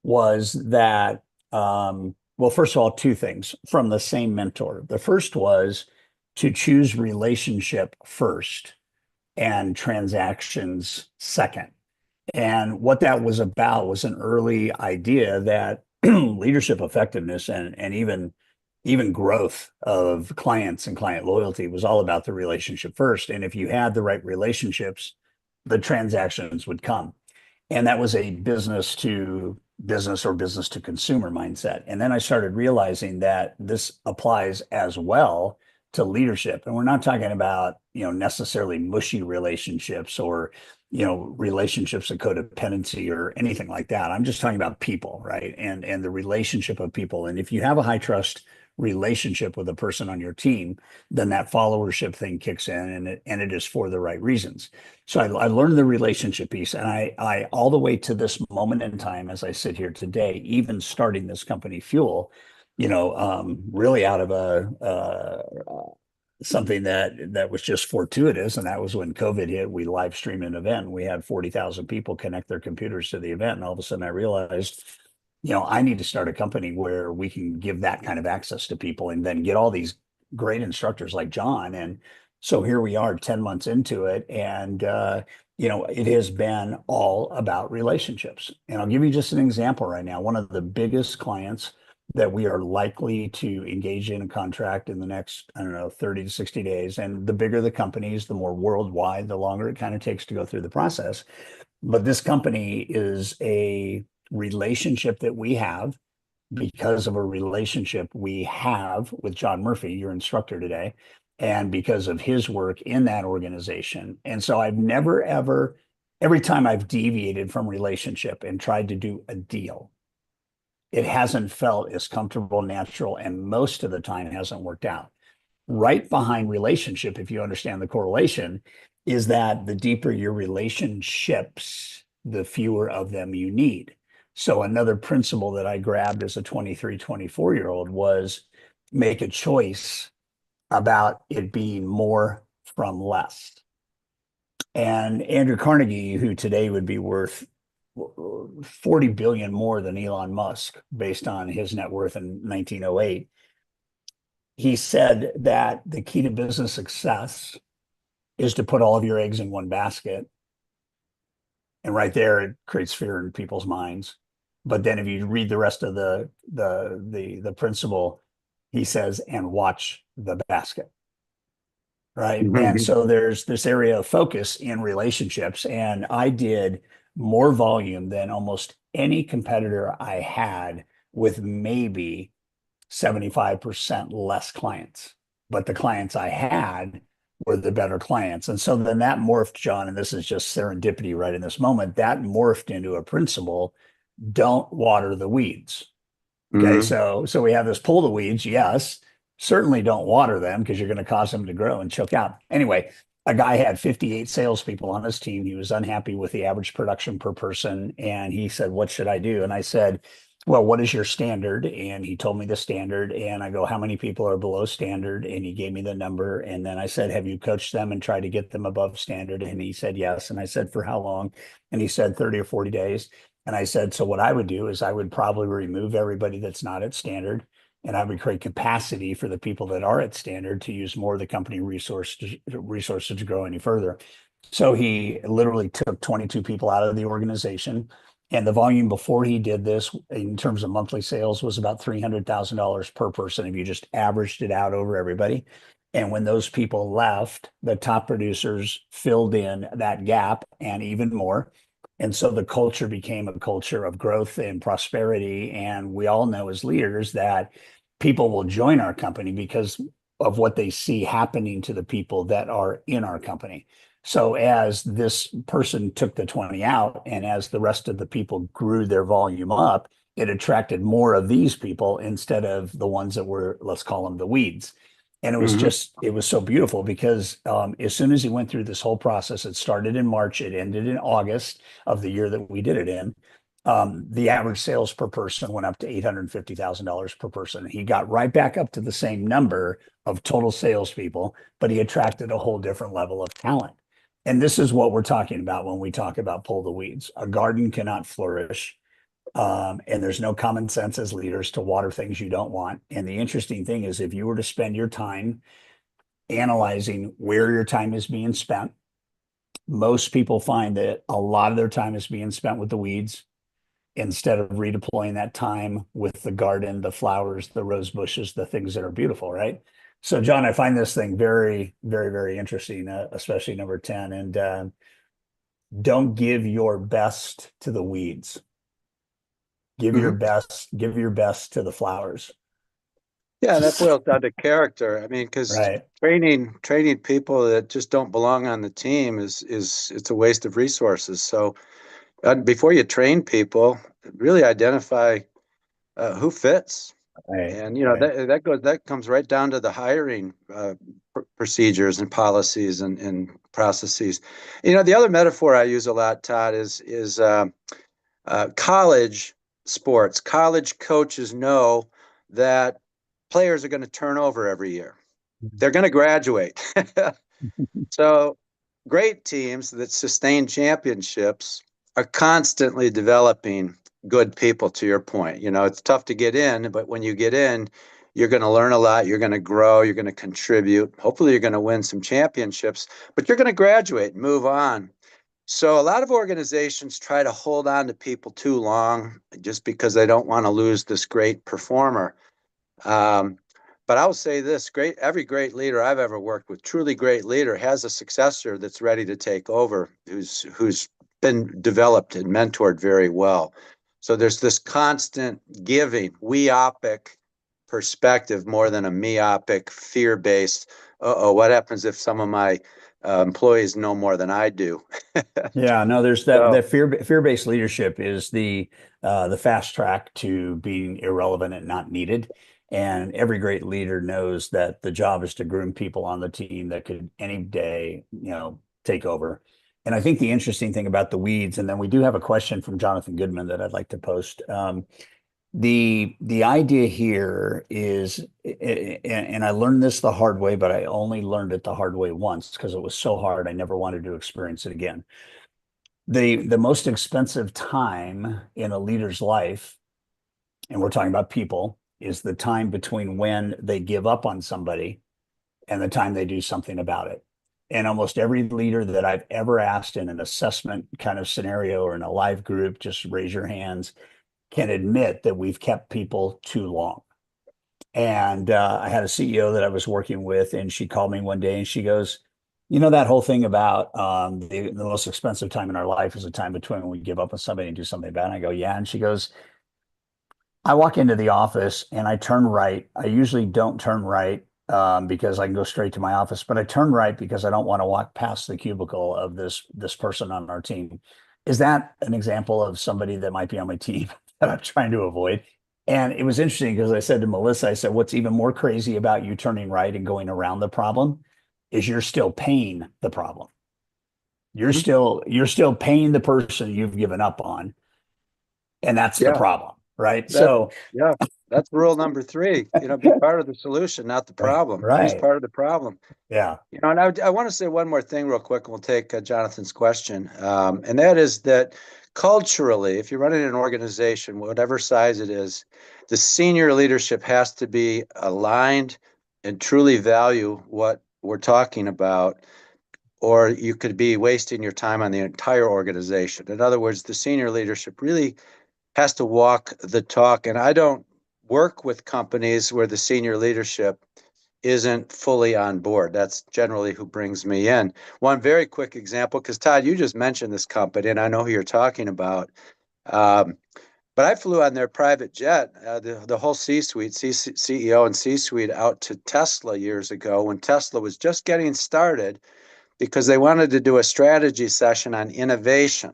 was that well, first of all, two things from the same mentor. The first was to choose relationship first and transactions second. And what that was about was an early idea that leadership effectiveness and even growth of clients and client loyalty was all about the relationship first. And if you had the right relationships, the transactions would come. And that was a business to business or business to consumer mindset. And then I started realizing that this applies as well to leadership. And we're not talking about, necessarily mushy relationships or, relationships of codependency or anything like that. I'm just talking about people, right? And the relationship of people. And if you have a high trust relationship with a person on your team, then that followership thing kicks in, and it is for the right reasons. So I learned the relationship piece, and I all the way to this moment in time, as I sit here today, even starting this company Fuel, really out of something that was just fortuitous, and that was when COVID hit. We live streamed an event. We had 40,000 people connect their computers to the event, and all of a sudden I realized, I need to start a company where we can give that kind of access to people, and then get all these great instructors like John. And so here we are, 10 months into it, and it has been all about relationships. And I'll give you just an example right now. One of the biggest clients that we are likely to engage in a contract in the next, I don't know, 30 to 60 days. And the bigger the companies, the more worldwide, the longer it kind of takes to go through the process. But this company is a relationship that we have because of a relationship we have with John Murphy, your instructor today, and because of his work in that organization. And so I've never, ever, every time I've deviated from relationship and tried to do a deal, it hasn't felt as comfortable, natural, and most of the time hasn't worked out. Right behind relationship, if you understand the correlation, is that the deeper your relationships, the fewer of them you need. So another principle that I grabbed as a 23, 24-year-old was make a choice about it being more from less. And Andrew Carnegie, who today would be worth 40 billion more than Elon Musk based on his net worth in 1908, he said that the key to business success is to put all of your eggs in one basket. And right there, it creates fear in people's minds. But then if you read the rest of the principle, he says, and watch the basket. Right. And so there's this area of focus in relationships. And I did more volume than almost any competitor I had, with maybe 75% less clients. But the clients I had were the better clients. And so then that morphed, John, and this is just serendipity right in this moment, that morphed into a principle: don't water the weeds. Okay. So we have this pull the weeds. Yes. Certainly don't water them, because you're going to cause them to grow and choke out. Anyway, a guy had 58 salespeople on his team. He was unhappy with the average production per person. And he said, what should I do? And I said, well, what is your standard? And he told me the standard. And I go, how many people are below standard? And he gave me the number. And then I said, have you coached them and tried to get them above standard? And he said, yes. And I said, for how long? And he said, 30 or 40 days. And I said, so what I would do is I would probably remove everybody that's not at standard, and I would create capacity for the people that are at standard to use more of the company resources to grow any further. So he literally took 22 people out of the organization. And the volume before he did this, in terms of monthly sales, was about $300,000 per person if you just averaged it out over everybody. And when those people left, the top producers filled in that gap and even more. And so the culture became a culture of growth and prosperity. And we all know as leaders that people will join our company because of what they see happening to the people that are in our company. So as this person took the 20 out, and as the rest of the people grew their volume up, it attracted more of these people instead of the ones that were, let's call them the weeds. And it was so beautiful, because as soon as he went through this whole process, it started in March, it ended in August of the year that we did it in. The average sales per person went up to $850,000 per person. He got right back up to the same number of total salespeople, but he attracted a whole different level of talent. And this is what we're talking about when we talk about pull the weeds. A garden cannot flourish. And there's no common sense as leaders to water things you don't want. And the interesting thing is, if you were to spend your time analyzing where your time is being spent, most people find that a lot of their time is being spent with the weeds, instead of redeploying that time with the garden, the flowers, the rose bushes, the things that are beautiful, right? So, John, I find this thing very, very, very interesting, especially number 10. And don't give your best to the weeds. Give your best to the flowers. Yeah, that boils down to character. I mean, because Right. training people that just don't belong on the team is it's a waste of resources. So before you train people, really identify who fits. Right. And you know Right. that comes right down to the hiring procedures and policies and processes. You know, the other metaphor I use a lot, Todd, is college sports. College coaches know that players are going to turn over every year. They're going to graduate. So great teams that sustain championships are constantly developing good people, to your point. You know, it's tough to get in, but when you get in, you're going to learn a lot, you're going to grow, you're going to contribute. Hopefully you're going to win some championships, but you're going to graduate and move on. So a lot of organizations try to hold on to people too long just because they don't want to lose this great performer. Um, but I'll say this: every great leader I've ever worked with, truly great leader, has a successor that's ready to take over, who's been developed and mentored very well. So there's this constant giving, weopic perspective more than a myopic, fear-based. Oh, what happens if some of my employees know more than I do? Yeah, no, there's that So fear-based leadership is the fast track to being irrelevant and not needed. And every great leader knows that the job is to groom people on the team that could any day, take over. And I think the interesting thing about the weeds, and then we do have a question from Jonathan Goodman that I'd like to post. The idea here is, and I learned this the hard way, but I only learned it the hard way once because it was so hard. I never wanted to experience it again. The most expensive time in a leader's life, and we're talking about people, is the time between when they give up on somebody and the time they do something about it. And almost every leader that I've ever asked in an assessment kind of scenario or in a live group, just raise your hands, can admit that we've kept people too long. And I had a CEO that I was working with, and she called me one day and she goes, that whole thing about the most expensive time in our life is the time between when we give up on somebody and do something bad. And I go, yeah. And she goes, I walk into the office and I turn right. I usually don't turn right because I can go straight to my office, but I turn right because I don't want to walk past the cubicle of this person on our team. Is that an example of somebody that might be on my team that I'm trying to avoid? And it was interesting because I said to Melissa, I said, what's even more crazy about you turning right and going around the problem is you're still paying the problem. mhm. You're still paying the person you've given up on, and that's the Yeah, problem, right? that So, yeah, that's rule number three. You know, be part of the solution, not the right, problem. Always right, part of the problem. yeah. You know, and I want to say one more thing real quick, and we'll take Jonathan's question. And that is that culturally, if you're running an organization, whatever size it is, the senior leadership has to be aligned and truly value what we're talking about, or you could be wasting your time on the entire organization. In other words, the senior leadership really has to walk the talk. And I don't work with companies where the senior leadership isn't fully on board. That's generally who brings me in. One very quick example, because Todd, you just mentioned this company, and I know who you're talking about. Um, but I flew on their private jet, the whole C-suite, CEO and C-suite out to Tesla years ago when Tesla was just getting started because they wanted to do a strategy session on innovation.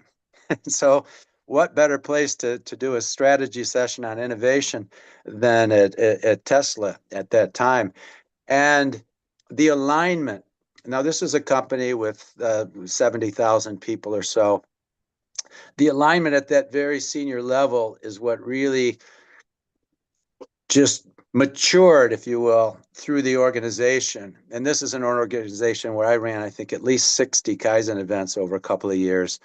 So what better place to do a strategy session on innovation than at Tesla at that time? And the alignment. Now, this is a company with 70,000 people or so. The alignment at that very senior level is what really just matured, if you will, through the organization. And this is an organization where I ran, I think, at least 60 Kaizen events over a couple of years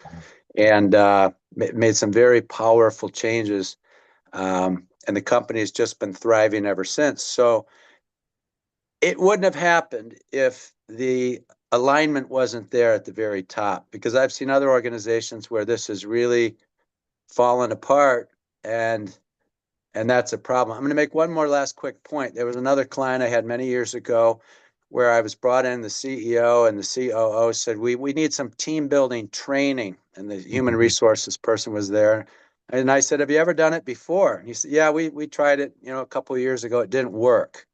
and made some very powerful changes. And the company has just been thriving ever since. So it wouldn't have happened if the alignment wasn't there at the very top, because I've seen other organizations where this has really fallen apart, and that's a problem. I'm going to make one more last quick point. There was another client I had many years ago where I was brought in, the CEO and the COO said, we need some team building training. And the human resources person was there. And I said, have you ever done it before? And he said, yeah, we tried it, a couple of years ago. It didn't work.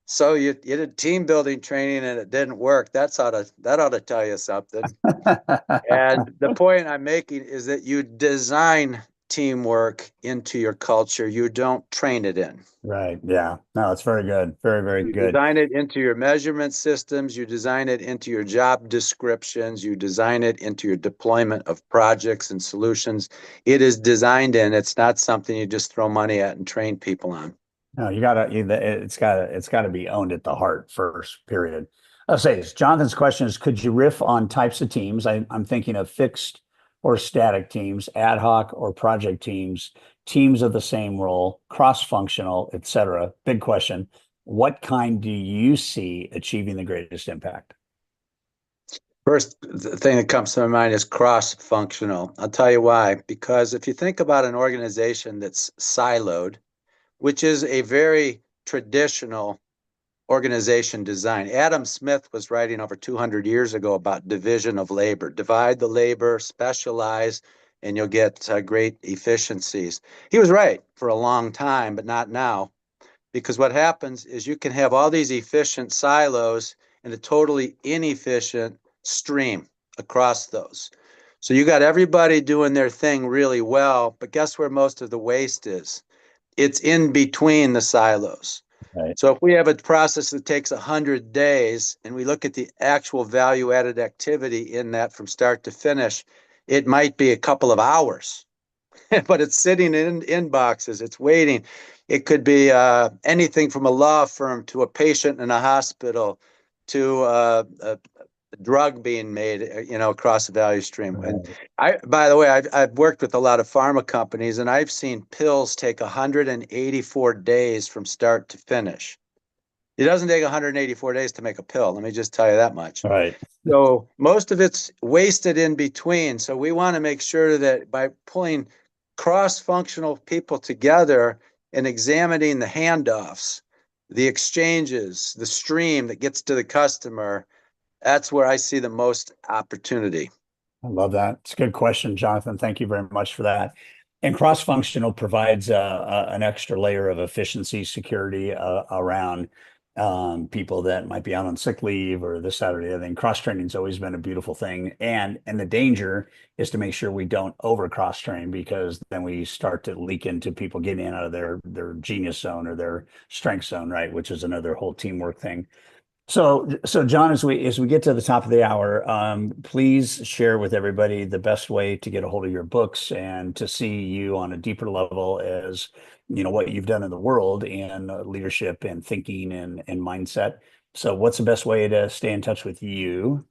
So you did team building training and it didn't work. That ought to tell you something. And the point I'm making is that you design teamwork into your culture. You don't train it in. Right. Yeah. No, it's very good. Very, very You good. design it into your measurement systems. You design it into your job descriptions. You design it into your deployment of projects and solutions. It is designed in. It's not something you just throw money at and train people on. No, it's gotta be owned at the heart first, period. I'll say this. Jonathan's question is, could you riff on types of teams? I'm thinking of fixed or static teams, ad hoc or project teams, teams of the same role, cross-functional, etc. Big question. What kind do you see achieving the greatest impact? First thing that comes to my mind is cross-functional. I'll tell you why. Because if you think about an organization that's siloed, which is a very traditional organization design. Adam Smith was writing over 200 years ago about division of labor. Divide the labor, specialize, and you'll get great efficiencies. He was right for a long time, but not now. Because what happens is you can have all these efficient silos and a totally inefficient stream across those. So you got everybody doing their thing really well, but guess where most of the waste is? It's in between the silos. Right. So if we have a process that takes 100 days and we look at the actual value added activity in that from start to finish, it might be a couple of hours, but it's sitting in inboxes, it's waiting. It could be anything from a law firm to a patient in a hospital to a drug being made, across the value stream. And Right. by the way, I've worked with a lot of pharma companies, and I've seen pills take 184 days from start to finish. It doesn't take 184 days to make a pill. Let me just tell you that much. Right. So most of it's wasted in between. So we want to make sure that by pulling cross-functional people together and examining the handoffs, the exchanges, the stream that gets to the customer, that's where I see the most opportunity. I love that. It's a good question, Jonathan. Thank you very much for that. And cross-functional provides an extra layer of efficiency, security around people that might be out on sick leave or this, that, or the other thing. Cross-training's always been a beautiful thing. And the danger is to make sure we don't over cross-train, because then we start to leak into people getting in out of their genius zone or their strength zone, right? Which is another whole teamwork thing. So John, as we get to the top of the hour, please share with everybody the best way to get a hold of your books and to see you on a deeper level, as what you've done in the world in leadership and thinking and mindset. So what's the best way to stay in touch with you?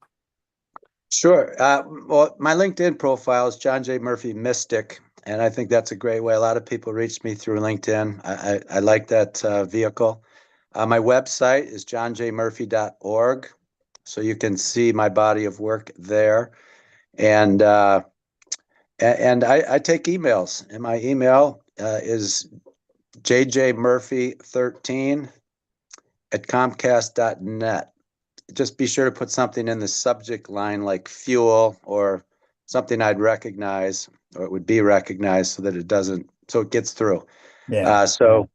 Sure. Well, my LinkedIn profile is John J. Murphy Mystic, and I think that's a great way. A lot of people reach me through LinkedIn. I like that vehicle. My website is johnjmurphy.org, so you can see my body of work there. And I take emails, and my email is jjmurphy13@comcast.net. Just be sure to put something in the subject line like fuel or something I'd recognize, or it would be recognized, so that it gets through. Yeah. So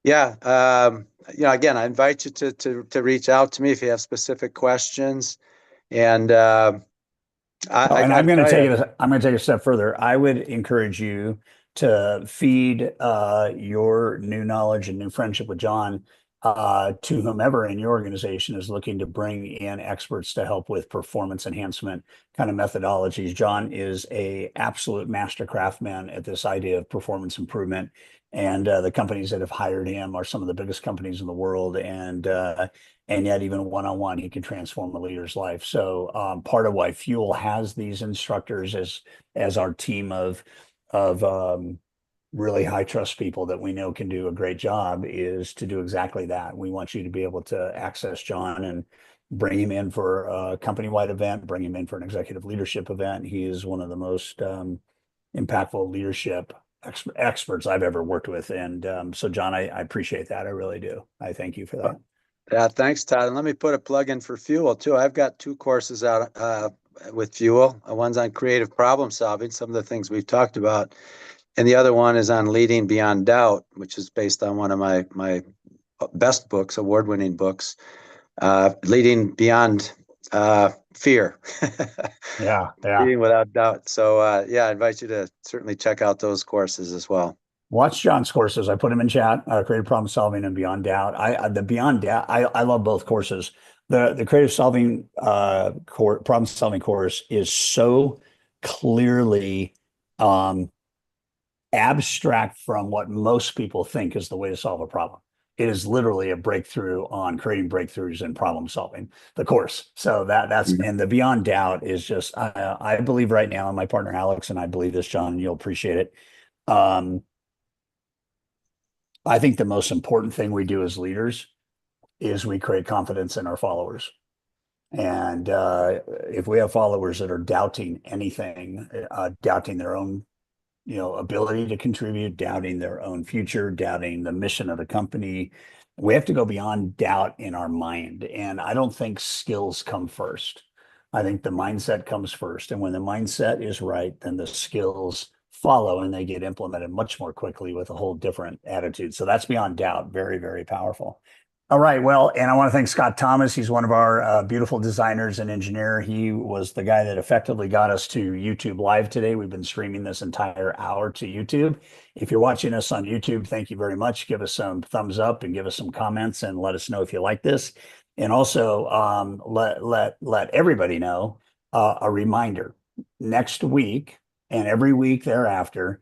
yeah, again, I invite you to reach out to me if you have specific questions. And Oh, I and got to tell you, I'm going to take a step further. I would encourage you to feed your new knowledge and new friendship with John to whomever in your organization is looking to bring in experts to help with performance enhancement kind of methodologies. John is a absolute master craftsman at this idea of performance improvement. And the companies that have hired him are some of the biggest companies in the world. And yet even one-on-one, he can transform a leader's life. So part of why Fuel has these instructors as our team of really high trust people that we know can do a great job is to do exactly that. We want you to be able to access John and bring him in for a company-wide event, bring him in for an executive leadership event. He is one of the most impactful leadership experts I've ever worked with. And so John, I appreciate that. I really do. I thank you for that. yeah, thanks, Todd. And let me put a plug in for Fuel too. I've got 2 courses out with Fuel. One's on creative problem solving, some of the things we've talked about, and the other one is on leading beyond doubt, which is based on one of my best books, award-winning books, leading beyond fear. Yeah, yeah. Leading without doubt. So yeah, I invite you to certainly check out those courses as well. Watch John's courses. I put them in chat. Creative problem solving and Beyond Doubt. The Beyond Doubt. I love both courses. The creative solving problem solving course is so clearly abstract from what most people think is the way to solve a problem. It is literally a breakthrough on creating breakthroughs in problem solving, the course. So that's and the Beyond Doubt is just I believe right now, and my partner Alex and I believe this, John, and you'll appreciate it. I think the most important thing we do as leaders is we create confidence in our followers. And if we have followers that are doubting anything, doubting their own, ability to contribute, doubting their own future, doubting the mission of the company, we have to go beyond doubt in our mind. And I don't think skills come first. I think the mindset comes first. And when the mindset is right, then the skills follow and they get implemented much more quickly with a whole different attitude. So that's Beyond Doubt. Very, very powerful. All right. Well, and I want to thank Scott Thomas. He's one of our beautiful designers and engineer. He was the guy that effectively got us to YouTube Live today. We've been streaming this entire hour to YouTube. If you're watching us on YouTube, thank you very much. Give us some thumbs up and give us some comments and let us know if you like this. And also let everybody know a reminder next week and every week thereafter,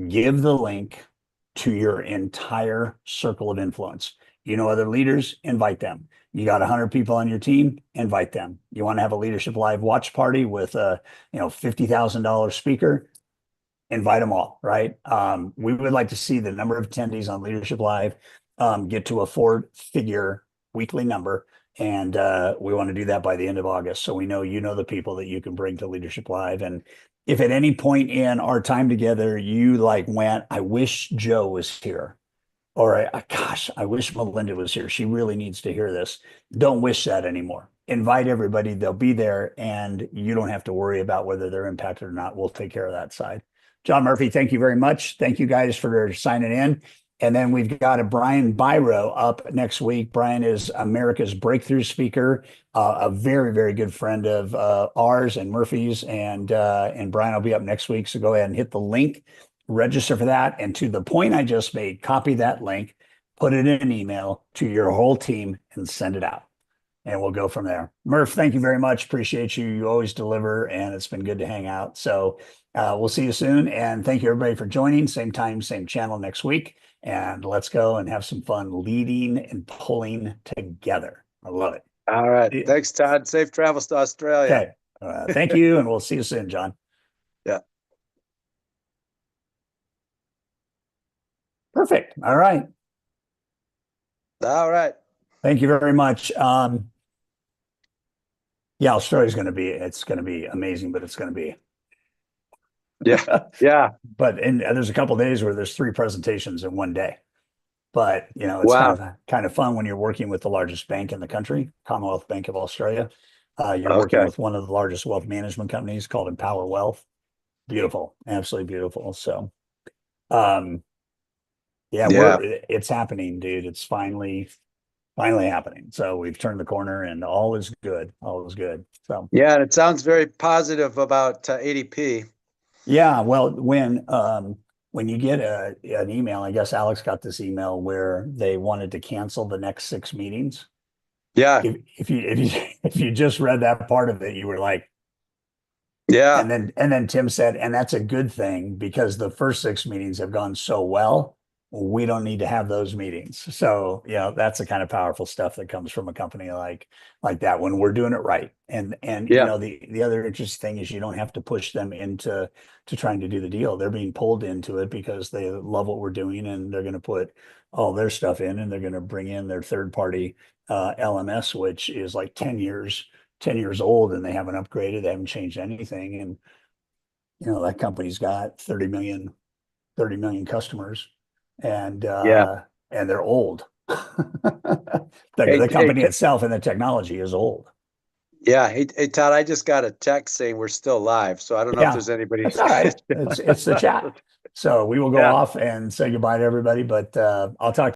give the link to your entire circle of influence. Other leaders, invite them. You got 100 people on your team, invite them. You want to have a Leadership Live watch party with a $50,000 speaker, invite them all, right? We would like to see the number of attendees on Leadership Live get to a 4-figure weekly number. And we want to do that by the end of August. So we know the people that you can bring to Leadership Live. And if at any point in our time together, you went, I wish Joe was here. Or, gosh, I wish Melinda was here. She really needs to hear this. Don't wish that anymore. Invite everybody. They'll be there. And you don't have to worry about whether they're impacted or not. We'll take care of that side. John Murphy, thank you very much. Thank you guys for signing in. And then we've got a Brian Biro up next week. Brian is America's breakthrough speaker, a very, very good friend of ours and Murphy's. And Brian will be up next week. So go ahead and hit the link, register for that. And to the point I just made, copy that link, put it in an email to your whole team and send it out. And we'll go from there. Murph, thank you very much. Appreciate you. You always deliver, and it's been good to hang out. So we'll see you soon. And thank you, everybody, for joining. Same time, same channel next week. And let's go and have some fun leading and pulling together. I love it. All right. Thanks, Todd. Safe travels to Australia. Okay. Thank you. And we'll see you soon, John. Yeah. Perfect. All right. All right. Thank you very much. Yeah, Australia's it's going to be amazing, but it's going to be. Yeah. Yeah. But there's a couple of days where there's 3 presentations in one day. But, it's kind of fun when you're working with the largest bank in the country, Commonwealth Bank of Australia. You're working with one of the largest wealth management companies called Empower Wealth. Beautiful. Absolutely beautiful. So, it's happening, dude. It's finally happening. So we've turned the corner and all is good. All is good. So yeah, and it sounds very positive about ADP. Yeah, well, when you get an email, I guess Alex got this email where they wanted to cancel the next 6 meetings. Yeah. If you just read that part of it, you were like, yeah. And then Tim said, and that's a good thing because the first 6 meetings have gone so well. We don't need to have those meetings. So, that's the kind of powerful stuff that comes from a company like that when we're doing it right. And the other interesting thing is you don't have to push them into trying to do the deal. They're being pulled into it because they love what we're doing and they're going to put all their stuff in and they're going to bring in their third party LMS, which is like 10 years old and they haven't upgraded. They haven't changed anything. And, that company's got 30 million customers. And they're old. The company itself and the technology is old. Yeah. Hey, Todd, I just got a text saying we're still live. So I don't know if there's anybody. That's all right. It's the chat. So we will go off and say goodbye to everybody, but I'll talk